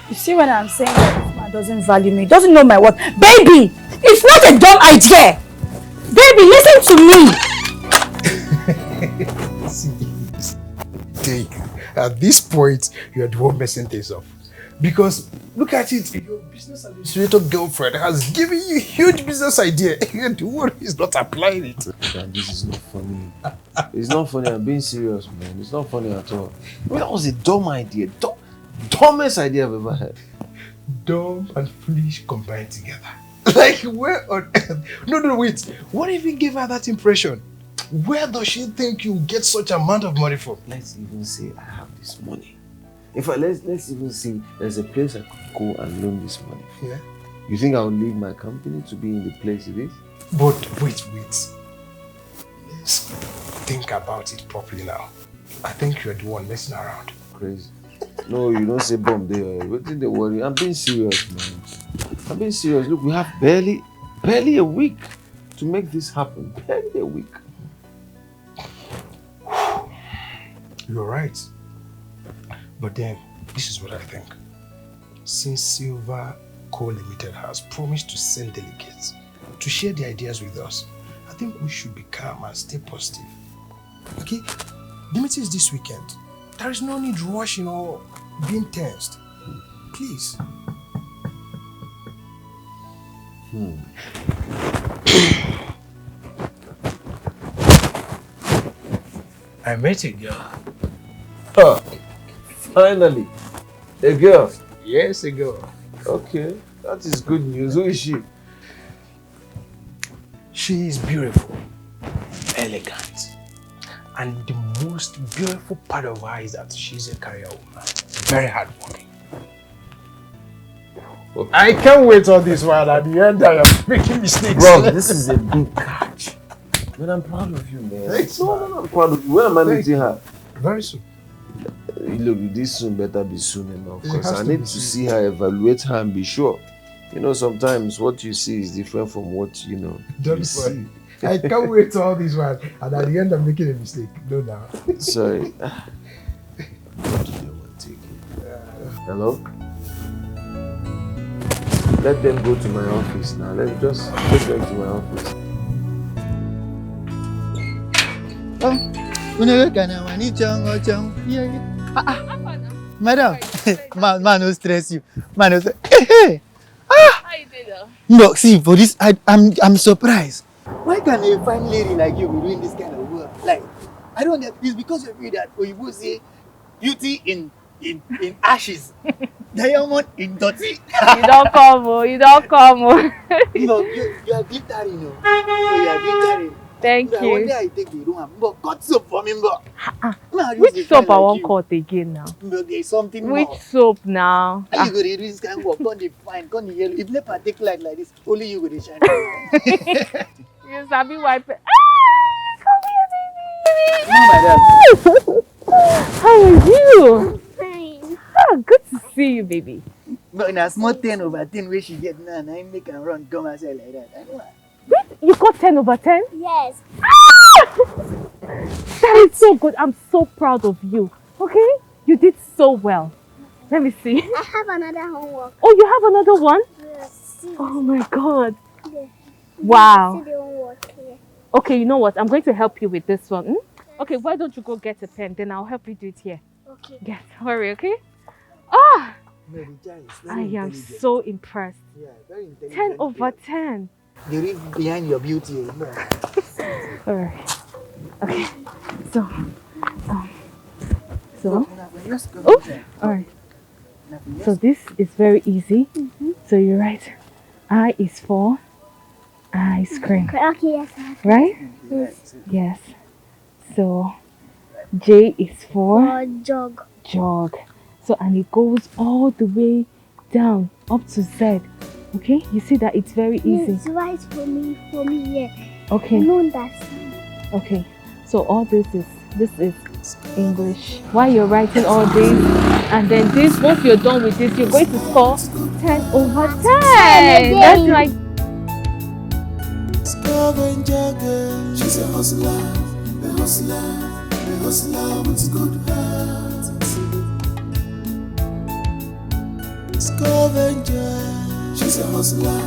You see when I'm saying that this man doesn't value me, doesn't know my worth. Baby, it's not a dumb idea. Baby, listen to me. Take. At this point, you're the one messing things up. Because look at it, your business administrator girlfriend has given you a huge business idea. The one is not applying it. Man, this is not funny. It's not funny. I'm being serious, man. It's not funny at all. I mean, that was a dumb idea. Dumbest idea I've ever had. Dumb and foolish combined together. Like, where on earth? No, wait. What even gave her that impression? Where does she think you get such amount of money from? Let's even say I have this money. In fact, let's even say there's a place I could go and loan this money. Yeah. You think I will leave my company to be in the place it is? But wait. Let's think about it properly now. I think you're the one messing around. Crazy. No, you don't say bomb there. What did they worry? I'm being serious, man. I'm being serious. Look, we have barely a week to make this happen. Barely a week. You're right. But then, this is what I think. Since Silver Co. Limited has promised to send delegates to share their ideas with us, I think we should be calm and stay positive. Okay? The meeting is this weekend. There is no need rushing or being tensed. Please. I met a girl. Oh, finally. A girl? Yes, a girl. Okay, that is good news. Who is she? She is beautiful, elegant, and the most beautiful part of her is that she's a career woman. Very hardworking. Okay. I can't wait on this one. At the end, I am making mistakes. Bro, this is a good catch. Man, I'm proud of you, man. Thanks, No, I'm proud of you. When am I meeting her? Very soon. Look, this soon better be soon enough. It Because has I to need be to soon. see her, evaluate her, and be sure. You know, sometimes what you see is different from what, you Don't see. worry. I can't wait to all these ones. And at the end, I'm making a mistake. No, now. Sorry. Hello? Let them go to my office now. Let's just take them to my office. Madam, man, no stress you. Man, no stress. Hey! How you did No, see, for this, I'm surprised. Why can a fine lady like you be doing this kind of work? Like, I don't know. It's because of you that Oyibo say beauty in ashes, diamond in dirty. You don't come, oh. You don't come, oh. No, you are glittering, no. So you are glittering. Thank I you. wonder how you take the room. But cut soap for me, but. Which soap I won't cut again now? But there's something Which more. soap now? How you go to do this kind of work? Come the fine, come the yellow. If never take light like this, only you go to shine. You sabi wipe. No, madam. How are you? Fine. Oh, good to see you, baby. But in a small 10/10 where she get now, I make her run come outside like that. I know. Wait, you got 10/10? Yes. That is so good. I'm so proud of you. Okay? You did so well. Let me see. I have another homework. Oh, you have another one? Yes. Oh my God. Yeah. Wow. See the homework here. Okay, you know what? I'm going to help you with this one. Okay, why don't you go get a pen? Then I'll help you do it here. Okay. Yes, hurry, okay? Ah! No, the child is I very am intelligent. so impressed. Yeah, very intelligent. 10/10. The reason behind your beauty, you know. Alright. Okay. So. Oh, alright. So this is very easy. So you write I is for ice cream. Okay, yes. Right? Yes. Yes. So J is for jog. jog. So and it goes all the way down up to Z. Okay? You see that it's very easy. It's right for me, yeah. Okay. I know that. Okay. So all this is English. While you're writing all this, and then this, once you're done with this, you're going to score 10/10. That's like Scavenger girl, she's a hustler with good heart. Scavenger, she's a hustler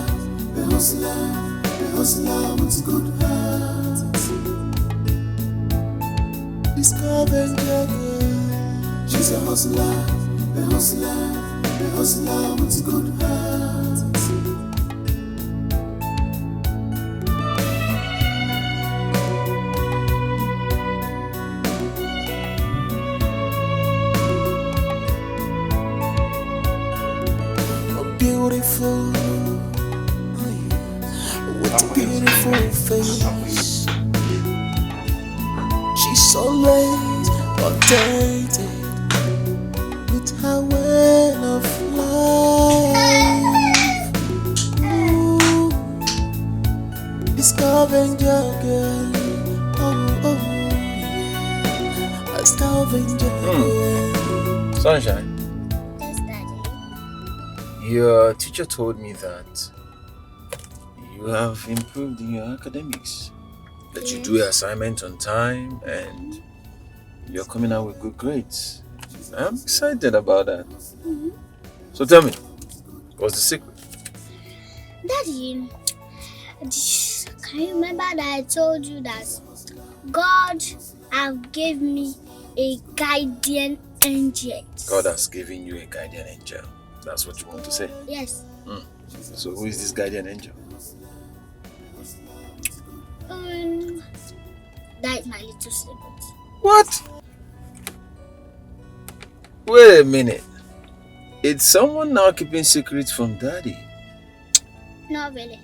with good heart. The scavenger girl, she's a hustler with good heart. Beautiful, with a beautiful face. She's always updated with her way of life. Ooh, the scavenger girl, a scavenger girl. Sunshine. Your teacher told me that you have improved in your academics. That you do your assignment on time and you're coming out with good grades. I'm excited about that. So tell me, what's the secret? Daddy, can you remember that I told you that God have gave me a guardian angel? God has given you a guardian angel. That's what you want to say? Yes. So who is this guardian angel? That is my little secret. What? Wait a minute. It's someone now keeping secrets from daddy. Not really.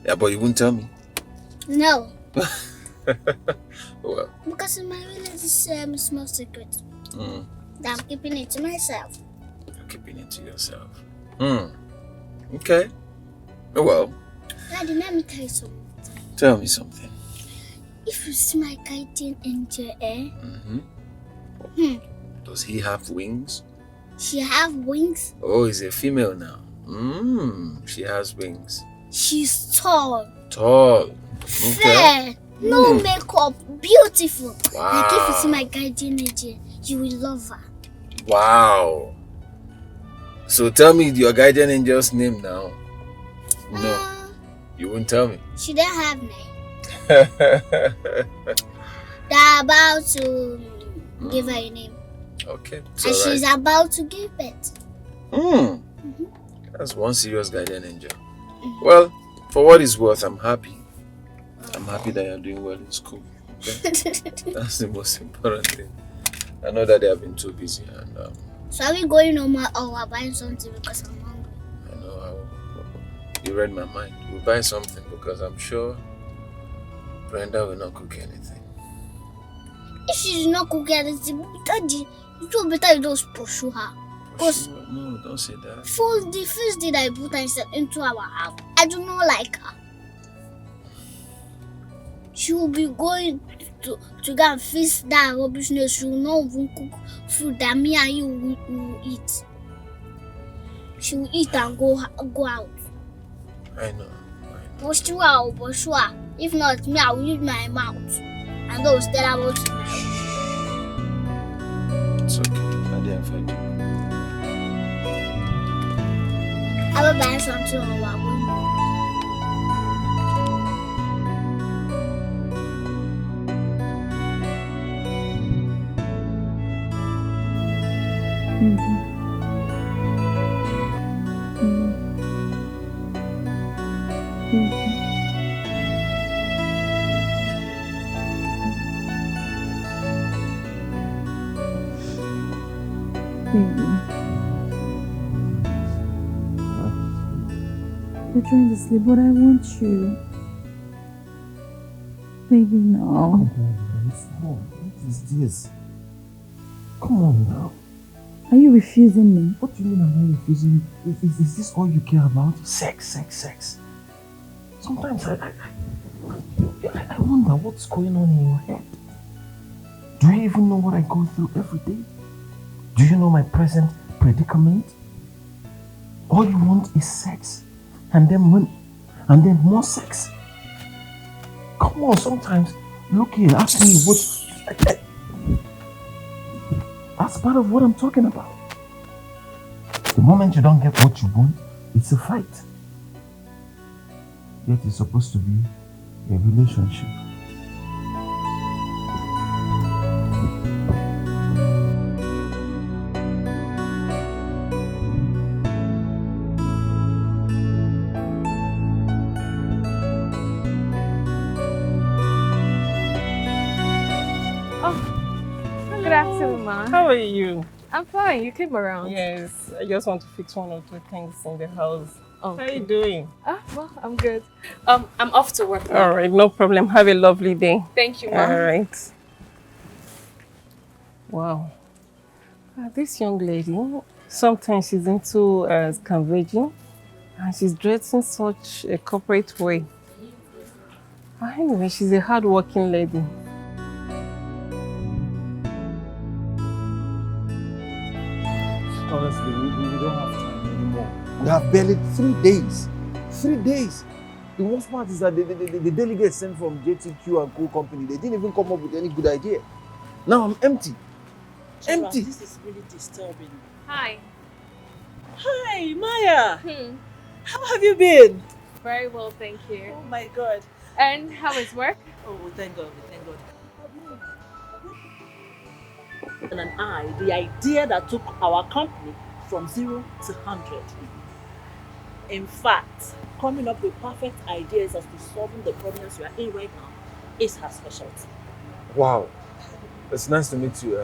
Yeah, but you won't tell me. No. Well. Because my really small secret. That I'm keeping it to myself. You're keeping it to yourself. Okay. Well. Daddy, let me tell you something. Tell me something. If you see my guardian angel, Does he have wings? She have wings. Oh, he's a female now. She has wings. She's tall. Tall. Fair. No makeup. Beautiful. Wow. Like if you see my guardian angel, you will love her. Wow. So tell me your guardian angel's name now. No. You won't tell me. She don't have name. They're about to give her a name. Okay. And she's about to give it. That's one serious guardian angel. Well, for what it's worth, I'm happy. I'm happy that you're doing well in school. Okay? That's the most important thing. I know that they have been too busy and So are we going home or we're buying something because I'm hungry? I know you read my mind. We'll buy something because I'm sure Brenda will not cook anything. If she's not cooking anything, Daddy, it's better you don't pursue her. Because no, don't say that. for the first day that I put her into our house, I do not like her. She will be going to go and fix that rubbishness. She will not even cook food that me and you will eat. She will eat and go out. I know. Pursue her, pursue her. If not, me, I will use my mouth. And those tell her what to do. It's okay. Daddy, I've heard you. I will buy something on our way. You're trying to sleep, but I want you. Baby, no. What is this? Come on now. Are you refusing me? What do you mean I'm not refusing you? Is this all you care about? Sex. Sometimes I wonder what's going on in your head. Do you even know what I go through every day? Do you know my present predicament? All you want is sex. And then money. And then more sex. Come on, sometimes look here, ask me what. That's part of what I'm talking about. The moment you don't get what you want, it's a fight. Yet it's supposed to be a relationship. Good afternoon, Ma. How are you? I'm fine. You came around. Yes, I just want to fix one or two things in the house. Okay. How are you doing? Well, I'm good. I'm off to work now. All right, no problem. Have a lovely day. Thank you, Ma. All right. Wow. This young lady, sometimes she's into converging and she's dressed in such a corporate way. Anyway, she's a hard-working lady. Honestly, we don't have time anymore. We have barely 3 days. 3 days. The worst part is that the delegates sent from JTQ and Co company, they didn't even come up with any good idea. Now I'm empty. Empty. This is really disturbing. Hi. Hi, Maya. How have you been? Very well, thank you. Oh my God. And how is work? Oh, thank God, thank God. And the idea that took our company from 0 to 100. In fact, coming up with perfect ideas as to solving the problems we are in right now is her specialty. Wow. It's nice to meet you,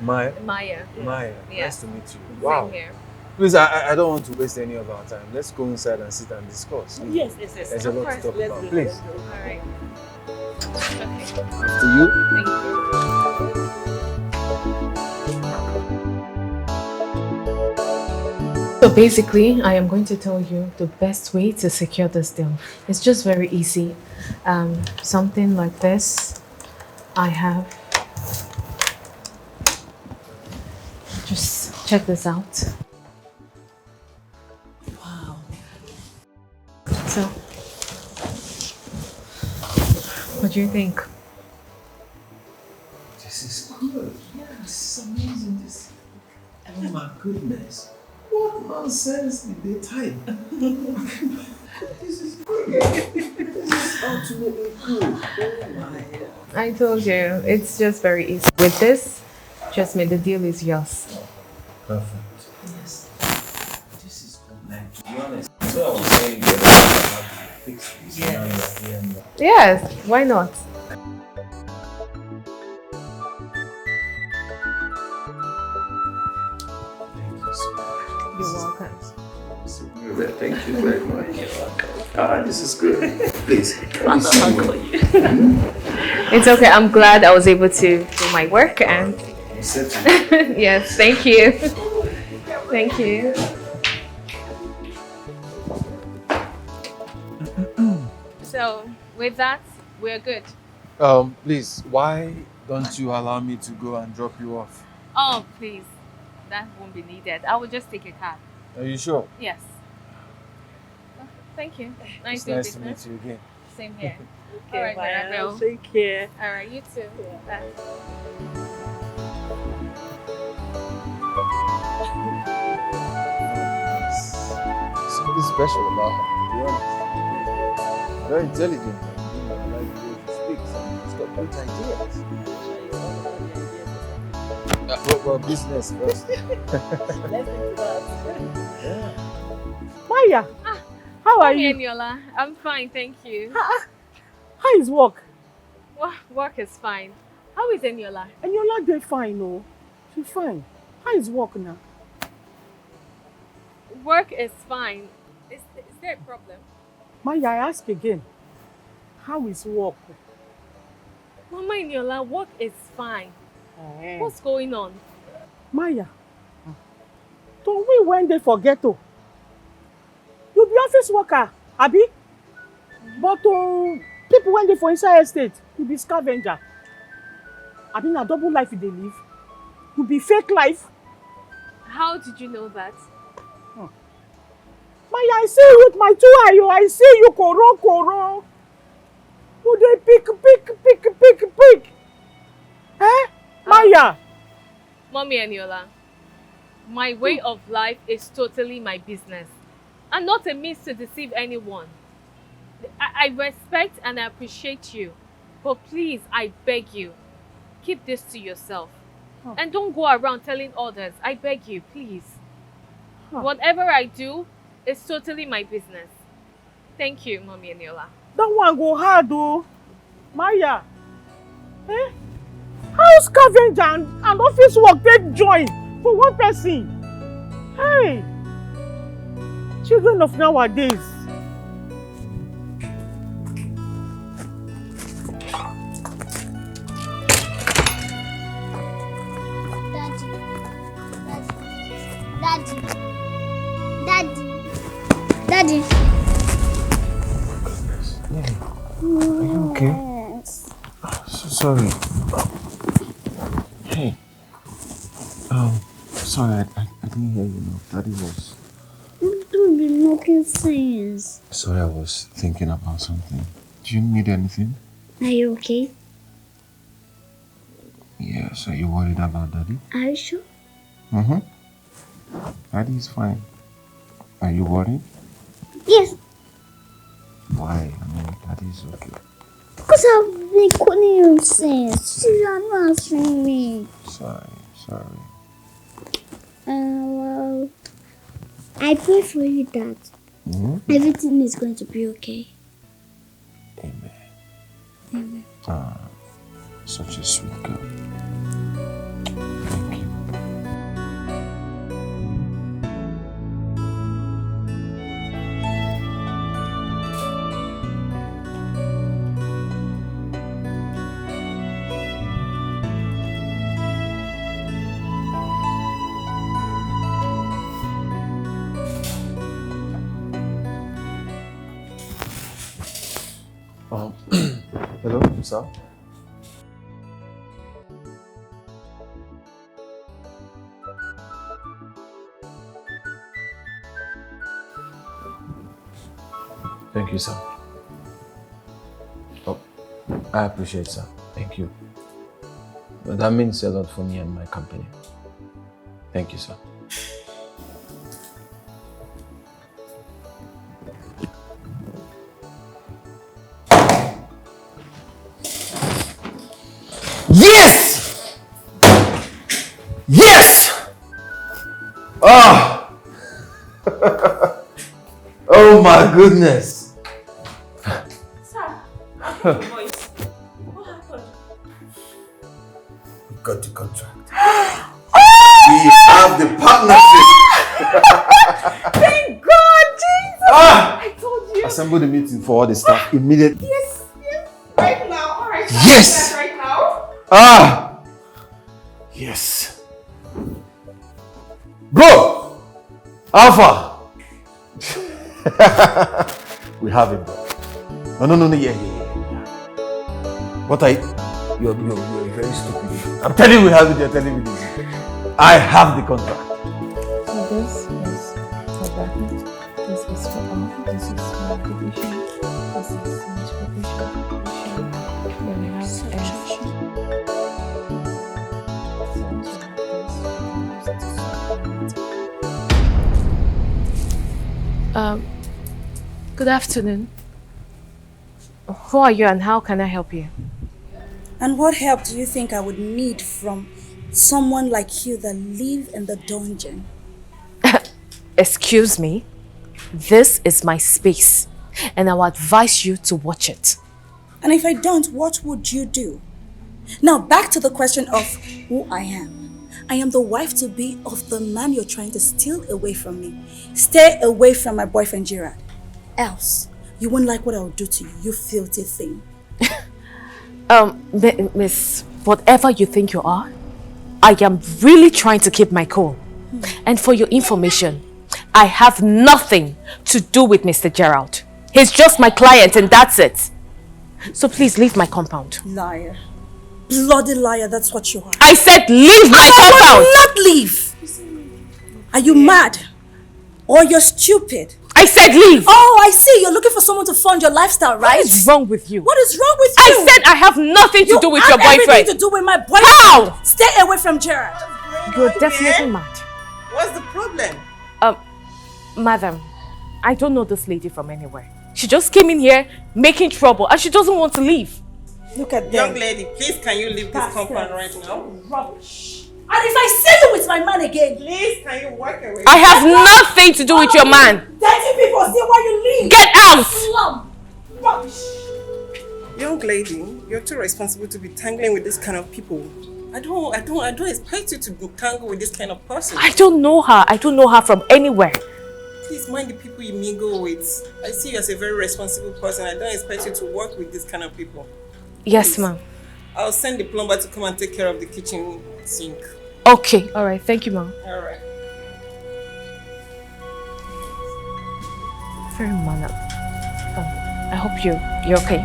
Maya. Maya. Maya, Yeah. nice to meet you. Wow. Same here. Please, I don't want to waste any of our time. Let's go inside and sit and discuss. Yes. There's a lot to talk about. go. Please. All right. After you. Thank you. So basically, I am going to tell you the best way to secure this deal. It's just very easy. Something like this. I have. Just check this out. Wow. So, what do you think? This is good. Yeah, this is amazing. Oh my goodness. What nonsense did they type? This is brilliant. This is ultimately good. Oh my God. I told you, it's just very easy. With this, trust me, the deal is yours. Perfect. Yes. This is good. Like, to be honest, so I was saying that I have to fix this. Yes. Now you're here. Yes, why not? You're welcome. Thank you very much. This is good. Please. It's okay. I'm glad I was able to do my work and yes, thank you. Thank you. So with that, we're good. Please, why don't you allow me to go and drop you off? Oh, please. That won't be needed. I will just take a cab. Are you sure? Yes. Thank you. It's nice to meet you again. Same here. Okay, All right, bye. Annabelle. Take care. All right, you too. Bye. Something special about her, to be honest. Very intelligent. I like the way she speaks and she's got great ideas. Well, business first. Maya, how are you? Eniola, I'm fine, thank you. How is work? Work is fine. How is Eniola? Eniola, they fine, no. She's fine. How is work now? Work is fine. Is there a problem? Maya, I ask again. How is work? Mama Eniola, work is fine. What's going on? Maya, don't we when they forget to? You be office worker, Abi? But people when they for inside estate, you be scavenger. Abi na double life they live. You be fake life. How did you know that? Maya, I see you with my 2 eye. I see you koro. You dey pick. Eh? Maya! Mommy Eniola, my way of life is totally my business and not a means to deceive anyone. I respect and I appreciate you, but please, I beg you, keep this to yourself. And don't go around telling others. I beg you, please. Whatever I do is totally my business. Thank you, Mommy Eniola. That one go hard though. Maya. Eh? How scavenger and office work take join for one person? Hey! Children of nowadays. Daddy. Are you okay? So sorry. Hey. Sorry, I didn't hear you now. Daddy was... Don't be making sense. Sorry, I was thinking about something. Do you need anything? Are you okay? Yes, are you worried about Daddy? Are you sure? Mm-hmm. Daddy is fine. Are you worried? Yes. Why? I mean, Daddy is okay. Because I've been calling you since. You are not answering me. Sorry. Well, I pray for you that everything is going to be okay. Amen. Such a sweet girl. Hello, sir? Thank you, sir. Oh, I appreciate, sir. Thank you. That means a lot for me and my company. Thank you, sir. Yes! Yes! Oh! Oh my goodness! Sir, I heard your voice. What happened? We got the contract. We have the partnership. Thank God, Jesus! I told you. Assemble the meeting for all the staff immediately. Yes, yes. Right now. All right. Yes! Right now. Yes. Bro! Alpha! We have it, bro. No, yeah. What you're very stupid. I'm telling you we have it, you're telling me this. I have the contract. So this is for that. This is for all. This is for division. This is multiplication. Then we have subtraction. Good afternoon. Who are you and how can I help you? And what help do you think I would need from someone like you that live in the dungeon? Excuse me? This is my space and I will advise you to watch it. And if I don't, what would you do? Now back to the question of who I am. I am the wife-to-be of the man you're trying to steal away from me. Stay away from my boyfriend Gerard. Else, you won't like what I will do to you, you filthy thing. Miss, whatever you think you are, I am really trying to keep my cool. And for your information, I have nothing to do with Mr. Gerald. He's just my client and that's it. So please leave my compound. Liar. Bloody liar, that's what you are. I said leave my compound! I will not leave! Are you mad? Or you're stupid? I said leave! Oh, I see. You're looking for someone to fund your lifestyle, right? What is wrong with you? What is wrong with you? I said I have nothing to do with your boyfriend. Everything to do with my boyfriend. How? Stay away from Gerard. You're definitely mad. What's the problem? Madam, I don't know this lady from anywhere. She just came in here making trouble and she doesn't want to leave. Look at them. Young lady, please can you leave this compound right now? Rubbish. And if I see you with my man again, please can you walk away? I have nothing to do with your man. Dirty people, see why you leave. Get out! Slum. Rubbish. Young lady, you're too responsible to be tangling with this kind of people. I don't expect you to tangle with this kind of person. I don't know her. I don't know her from anywhere. Please mind the people you mingle with. I see you as a very responsible person. I don't expect you to work with this kind of people. Yes, ma'am. I'll send the plumber to come and take care of the kitchen sink. Okay. All right. Thank you, ma'am. All right. Very manner. I hope you're okay.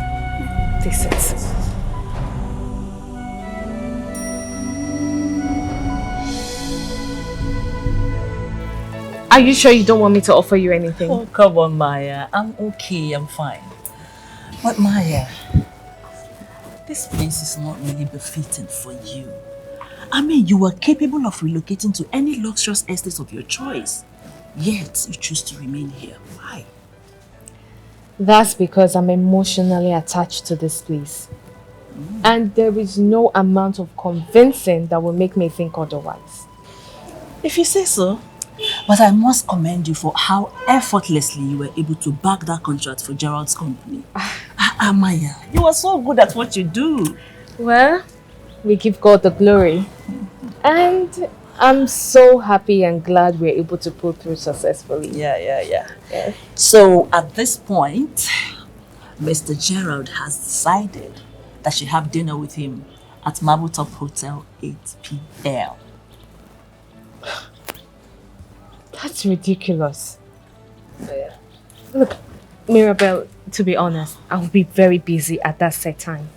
Take it. Are you sure you don't want me to offer you anything? Oh, come on, Maya. I'm okay. I'm fine. But Maya, this place is not really befitting for you. I mean, you are capable of relocating to any luxurious estate of your choice. Yet, you choose to remain here. Why? That's because I'm emotionally attached to this place. And there is no amount of convincing that will make me think otherwise. If you say so. But I must commend you for how effortlessly you were able to back that contract for Gerald's company. Maya, you are so good at what you do. Well, we give God the glory. And I'm so happy and glad we're able to pull through successfully. Yeah. So at this point, Mr. Gerald has decided that you have dinner with him at Marbletop Hotel 8 p.m. That's ridiculous. Look, Mirabelle, to be honest, I'll be very busy at that set time.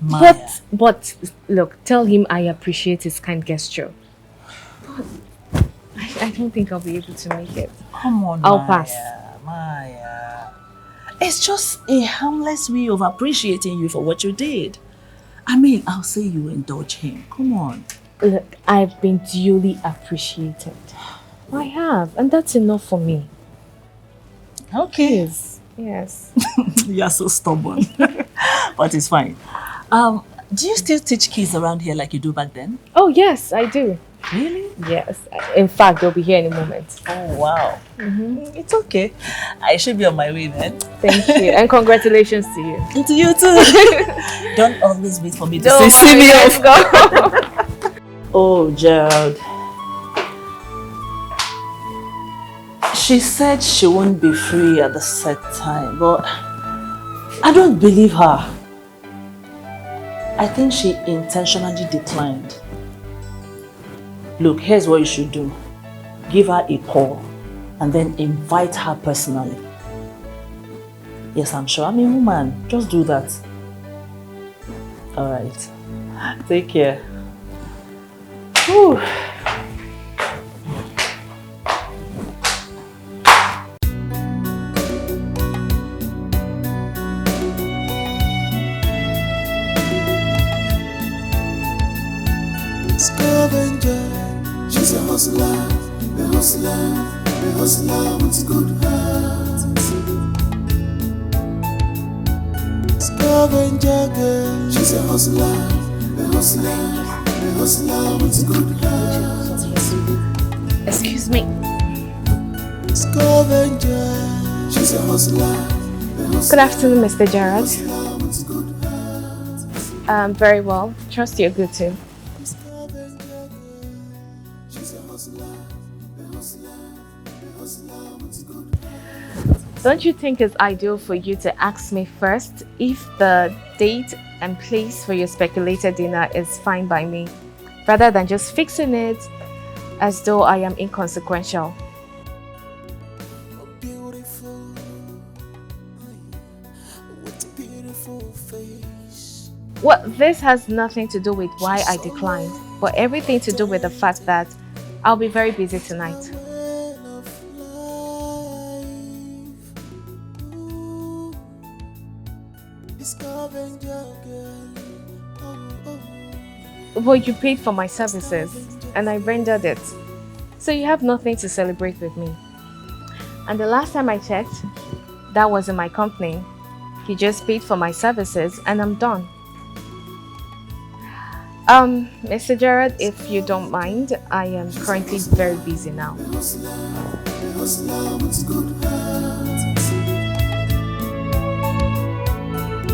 Maya. But look, tell him I appreciate his kind gesture. But I don't think I'll be able to make it. Come on, I'll Maya, pass. Maya. It's just a harmless way of appreciating you for what you did. I mean, I'll say you indulge him. Come on. Look, I've been duly appreciated. I have, and that's enough for me. Okay. Yes. You are so stubborn. But it's fine. Do you still teach kids around here like you do back then? Oh, yes, I do. Really? Yes. In fact, they'll be here in a moment. Oh, wow. It's okay. I should be on my way then. Thank you. And congratulations to you. And to you too. Don't always wait for me to Don't say, see me worry, off. let's go. Oh, Gerald. She said she won't be free at the set time, but I don't believe her. I think she intentionally declined. Look, here's what you should do. Give her a call and then invite her personally. Yes, I'm sure. I'm a woman. Just do that. Alright. Take care. Whew. Scavenger, she's a hustler, a hustler with a good heart. Scavenger girl, she's a hustler, a hustler with a good heart. Excuse me. Scavenger, she's a hustler. Good afternoon, Mr. Gerard. Very well. Trust you're good too. Don't you think it's ideal for you to ask me first if the date and place for your speculated dinner is fine by me, rather than just fixing it as though I am inconsequential? Well, this has nothing to do with why I declined, but everything to do with the fact that I'll be very busy tonight. Well, you paid for my services and I rendered it, so you have nothing to celebrate with me. And the last time I checked, that wasn't my company. You just paid for my services and I'm done. Mr. Gerard, if you don't mind, I am currently very busy now.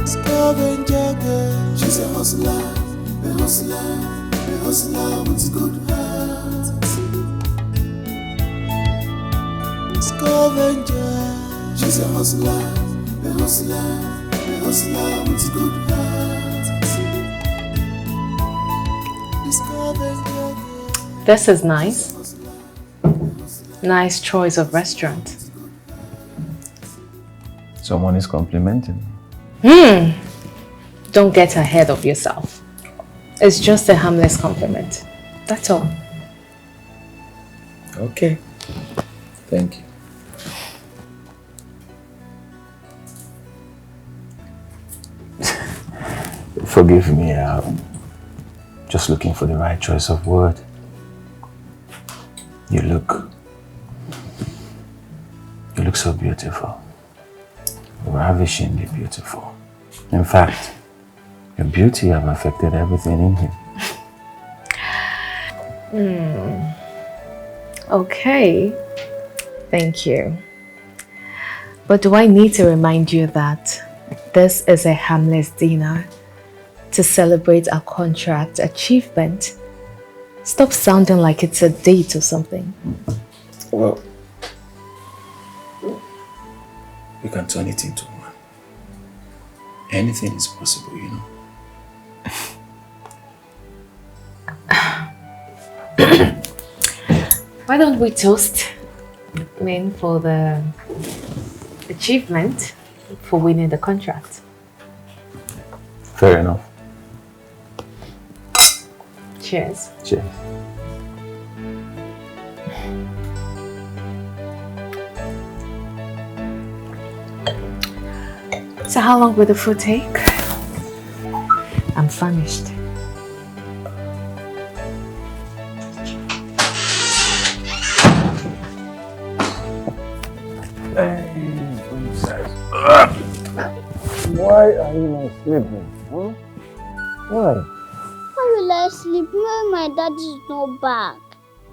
Scavenger girl, she's a hustler, a hustler with a good heart. Scavenger, she's a hustler, a hustler with a good heart. This is nice. Nice choice of restaurant. Someone is complimenting. Don't get ahead of yourself. It's just a harmless compliment. That's all. Okay. Thank you. Forgive me, I'm just looking for the right choice of word. You look so beautiful. Ravishingly beautiful. In fact, your beauty has affected everything in here. Okay. Thank you. But do I need to remind you that this is a harmless dinner to celebrate a contract achievement? Stop sounding like it's a date or something. Well, you can turn it into one. Anything is possible, you know. Why don't we toast, for the achievement for winning the contract. Fair enough. Cheers. Cheers. So how long will the food take? I'm famished. Hey, princess. Why are you not sleeping? Huh? Why? Why will I sleep when my dad is not back?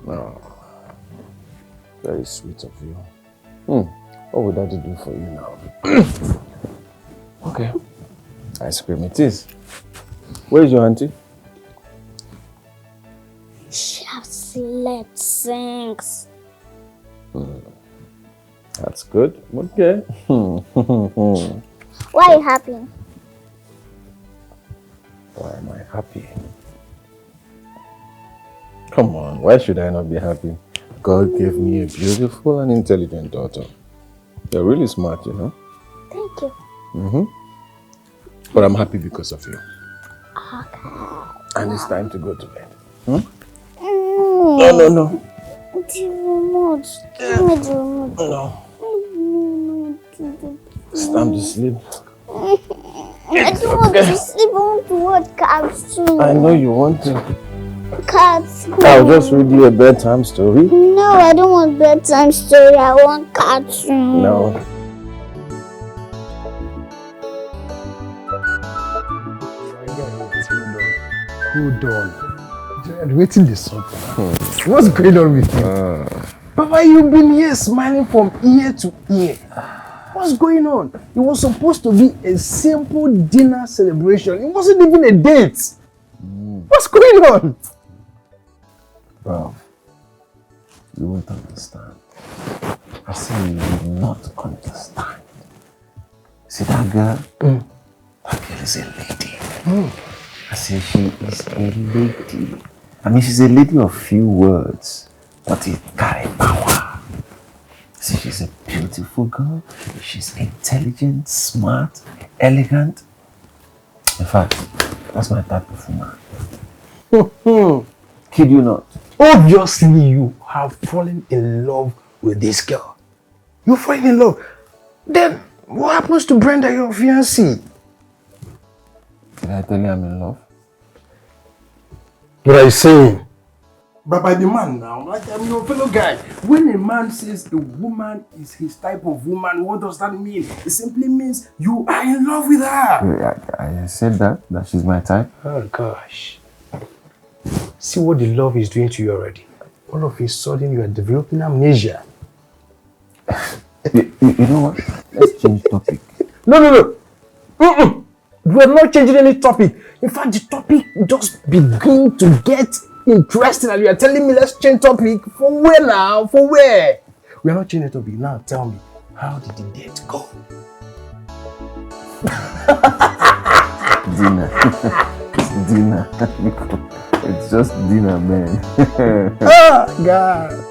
No. Very sweet of you. What would daddy do for you now? Okay. Ice cream it is. Where is your auntie? She has slept since. That's good. Okay. Why are you happy? Why am I happy? Come on, why should I not be happy? God gave me a beautiful and intelligent daughter. You're really smart, you know? Thank you. But I'm happy because of you. Okay. And it's time to go to bed. No. No. The remote. Give me the remote. No. It's time to sleep. I don't want to sleep. I want to watch cartoon. I know you want to. Cartoon. I'll just read you a bedtime story. No, I don't want bedtime story. I want cartoon. No. Hold on. Waiting this song. What's going on with you? Papa, you've been here smiling from ear to ear. What's going on? It was supposed to be a simple dinner celebration. It wasn't even a date. What's going on? Bro, you won't understand. I say you will not understand. See that girl? That girl is a lady. I say she is a lady. I mean, she's a lady of few words, but it carries power. See, she's a beautiful girl. She's intelligent, smart, elegant. In fact, that's my type of woman. Kid you not. Obviously, you have fallen in love with this girl. You're falling in love. Then, what happens to Brenda, your fiancée? Did I tell you I'm in love? What are you saying? But by the man now, like I'm your fellow guy. When a man says a woman is his type of woman, what does that mean? It simply means you are in love with her. I said that she's my type. Oh gosh. See what the love is doing to you already. All of a sudden you are developing amnesia. You know what? Let's change topic. No. We're not changing any topic. In fact, the topic just begin to get interesting and you are telling me let's change topic. For where now? For where? We are not changing the topic. Now tell me, how did the date go? Dinner. It's dinner. It's just dinner, man. Oh, God.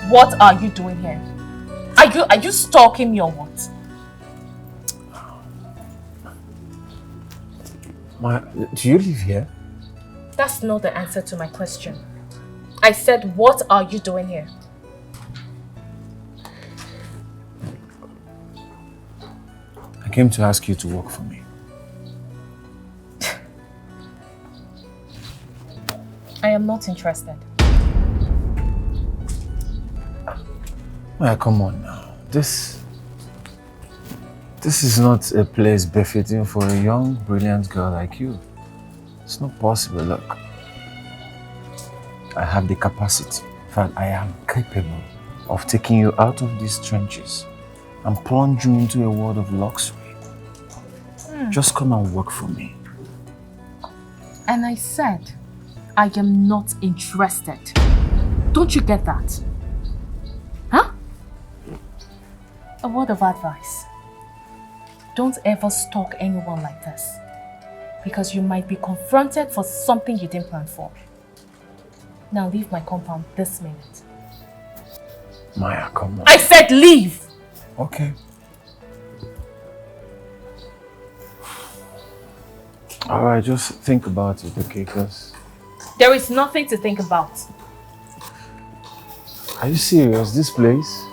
what are you doing here? Are you stalking me or what? Ma, do you live here? That's not the answer to my question. I said, what are you doing here? I came to ask you to work for me. I am not interested. Well, come on now. This is not a place befitting for a young, brilliant girl like you. It's not possible. Look, I have the capacity. In fact, I am capable of taking you out of these trenches and plunging you into a world of luxury. Just come and work for me. And I said, I am not interested. Don't you get that? Huh? A word of advice. Don't ever stalk anyone like this. Because you might be confronted for something you didn't plan for. Now leave my compound this minute. Maya, come on. I said leave! Okay. Alright, just think about it, okay? Because... There is nothing to think about. Are you serious? This place?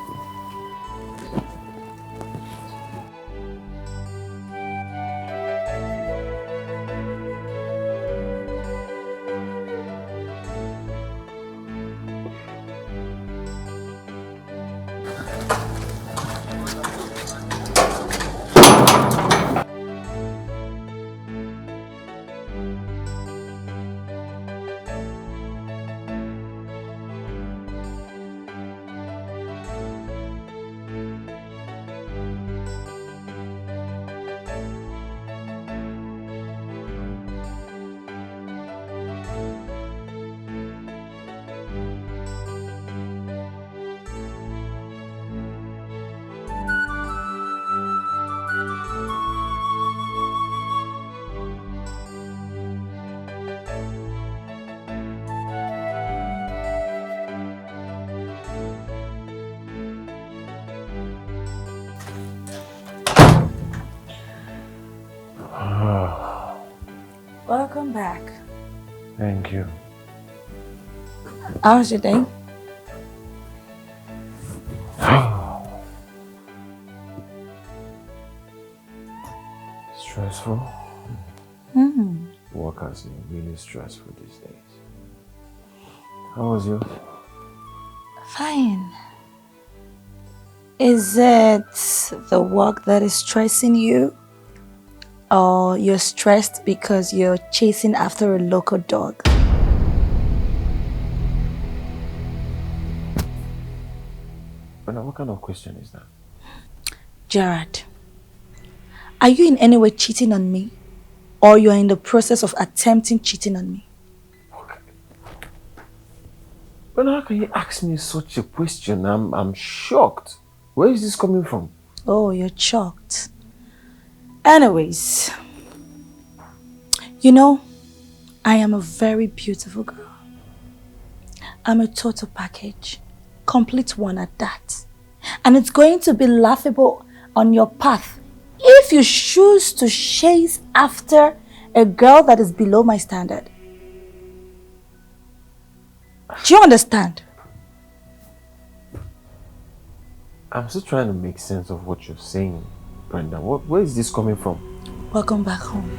Welcome back. Thank you. How was your day? Stressful? Work has been really stressful these days. How was yours? Fine. Is it the work that is stressing you? Or you're stressed because you're chasing after a local dog? But now, what kind of question is that? Gerard, are you in any way cheating on me? Or you're in the process of attempting cheating on me? But how can you ask me such a question? I'm shocked. Where is this coming from? Oh, you're shocked. Anyways, you know, I am a very beautiful girl. I'm a total package, complete one at that. And it's going to be laughable on your path if you choose to chase after a girl that is below my standard. Do you understand? I'm still trying to make sense of what you're saying, Brenda. Where is this coming from? Welcome back home.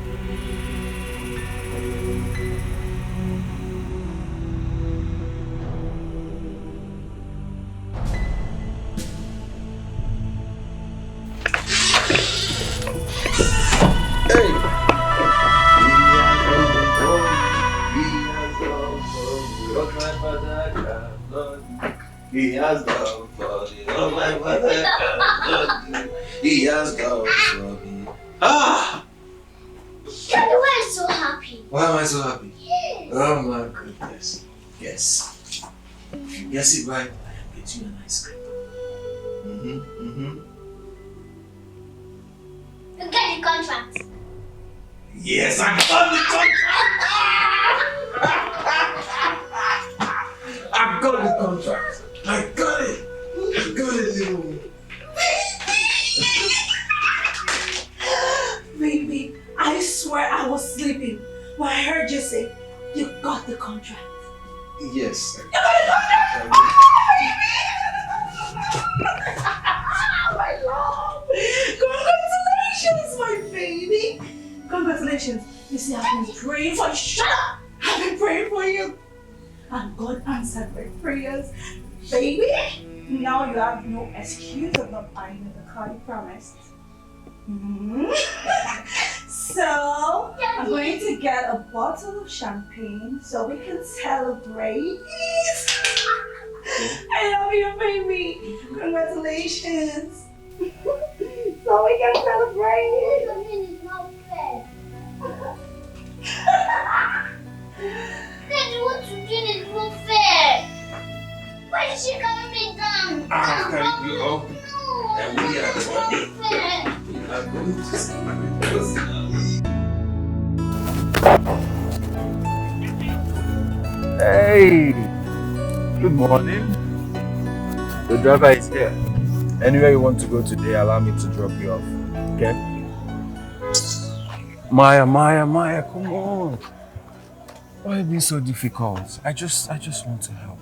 He has done for me. Oh my mother, he has done for me. Ah! Daddy, why are you so happy? Why am I so happy? Yes. Oh my goodness. Yes. If you guess it right, I am getting you an ice cream. You get the contract. Yes, I got the contract. I got the contract. I got it. You got the contract. Yes. You got the contract! Oh my love! Congratulations, my baby! Congratulations. You see, I've been praying for you. Shut up! I've been praying for you. And God answered my prayers. Baby, now you have no excuse of not buying the car you promised. So, I'm going to get a bottle of champagne so we can celebrate. I love you, baby. Congratulations. So we can celebrate. It's not fair. Daddy, what you doing is not fair. Why is she carrying me down? I'll carry you up. And we are It's not fair. We are going to celebrate. Hey! Good morning. The driver is here. Anywhere you want to go today, allow me to drop you off. Okay? Maya, come on. Why are you being so difficult? I just want to help.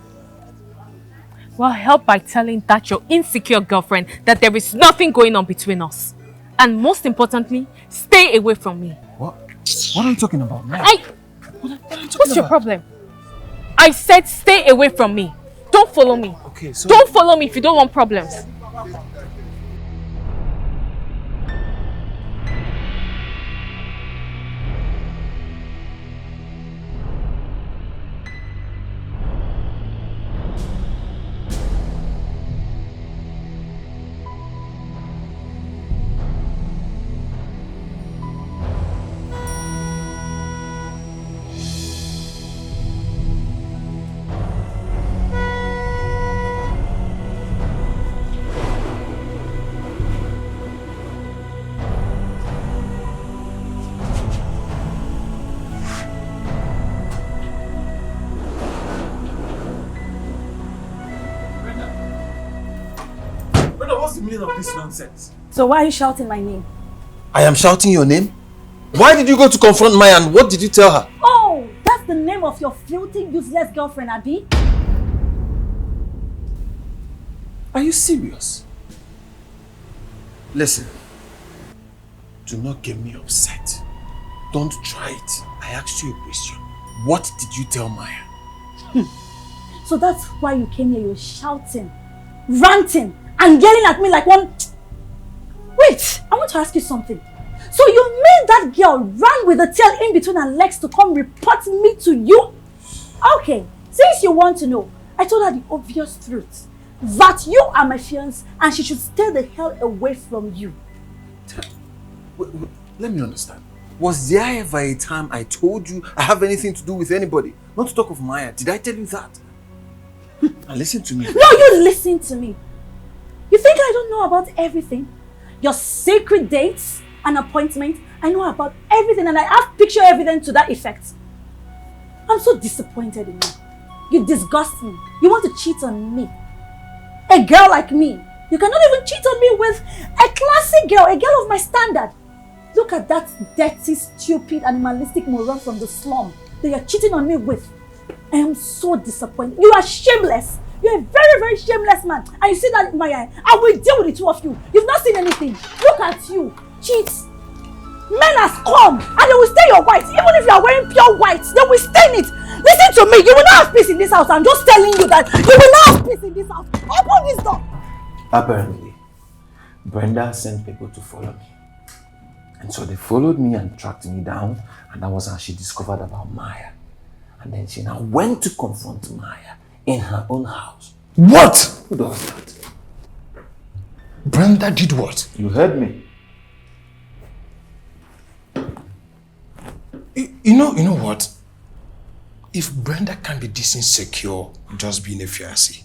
Well, help by telling that your insecure girlfriend that there is nothing going on between us. And most importantly, stay away from me. What? What are you talking about now? What's your problem? I said stay away from me. Don't follow me. Okay, so... Don't follow me if you don't want problems. What's the meaning of this nonsense? So why are you shouting my name? I am shouting your name? Why did you go to confront Maya and what did you tell her? Oh, that's the name of your filthy, useless girlfriend, Abby? Are you serious? Listen, do not get me upset. Don't try it. I asked you a question. What did you tell Maya? So that's why you came here, you were shouting, ranting, and yelling at me like one... Wait, I want to ask you something. So you made that girl run with the tail in between her legs to come report me to you? Okay, since you want to know, I told her the obvious truth. That you are my fiancé and she should stay the hell away from you. Wait, let me understand. Was there ever a time I told you I have anything to do with anybody? Not to talk of Maya. Did I tell you that? Now listen to me. No, you listen to me. You think I don't know about everything? Your secret dates and appointments, I know about everything and I have picture evidence to that effect. I'm so disappointed in you. You disgust me. You want to cheat on me. A girl like me. You cannot even cheat on me with a classic girl, a girl of my standard. Look at that dirty, stupid, animalistic moron from the slum that you're cheating on me with. I am so disappointed. You are shameless. You're a very, very shameless man. And you see that in my eye. I will deal with the two of you. You've not seen anything. Look at you. Cheats. Men has come and they will stain your white. Even if you are wearing pure white, they will stain it. Listen to me. You will not have peace in this house. I'm just telling you that you will not have peace in this house. Open this door. Apparently, Brenda sent people to follow me. And so they followed me and tracked me down, and that was how she discovered about Maya. And then she now went to confront Maya in her own house. What? Who does that? Brenda did what? You heard me. You know what? If Brenda can be this insecure just being a fiancé,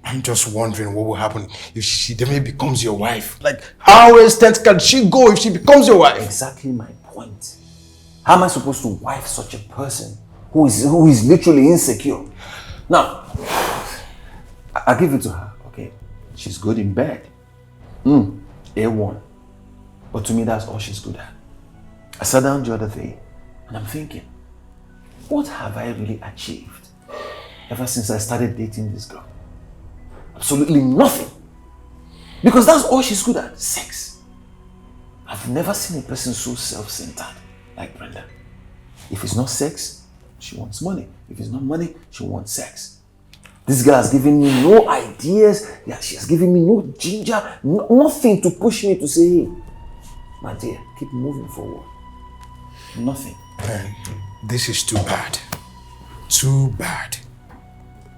I'm just wondering what will happen if she then becomes your wife. Like, how extent can she go if she becomes your wife? Exactly my point. How am I supposed to wife such a person who is literally insecure? Now, I'll give it to her, okay? She's good in bed. A1. But to me, that's all she's good at. I sat down the other day and I'm thinking, what have I really achieved ever since I started dating this girl? Absolutely nothing. Because that's all she's good at, sex. I've never seen a person so self-centered like Brenda. If it's not sex, she wants money. If it's not money, she wants sex. This girl has given me no ideas. Yeah, she has given me no ginger, nothing to push me to say, hey, my dear, keep moving forward. Nothing. Man, this is too bad. Too bad.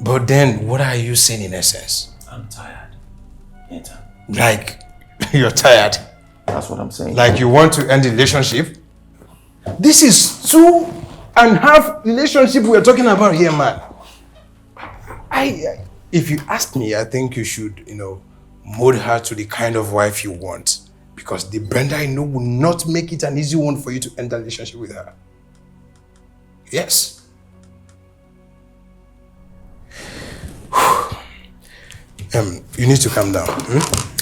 But then, what are you saying in essence? I'm tired. Ain't I? Like, you're tired? That's what I'm saying. Like you want to end the relationship? This is 2.5 relationship we're talking about here, man. If you ask me, I think you should, mold her to the kind of wife you want. Because the Brenda I know will not make it an easy one for you to end a relationship with her. Yes. You need to calm down.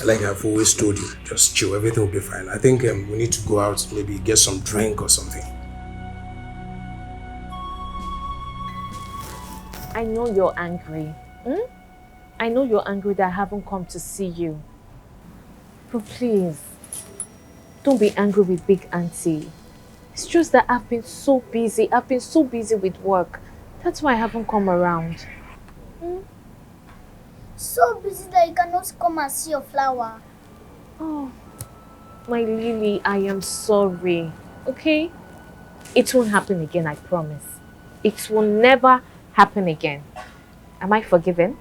Like I've always told you, just chill, everything will be fine. I think we need to go out, maybe get some drink or something. I know you're angry. I know you're angry that I haven't come to see you. But please, don't be angry with Big Auntie. It's just that I've been so busy. I've been so busy with work. That's why I haven't come around. So busy that you cannot come and see your flower. Oh, my Lily, I am sorry. Okay? It won't happen again, I promise. It will never happen again. Am I forgiven?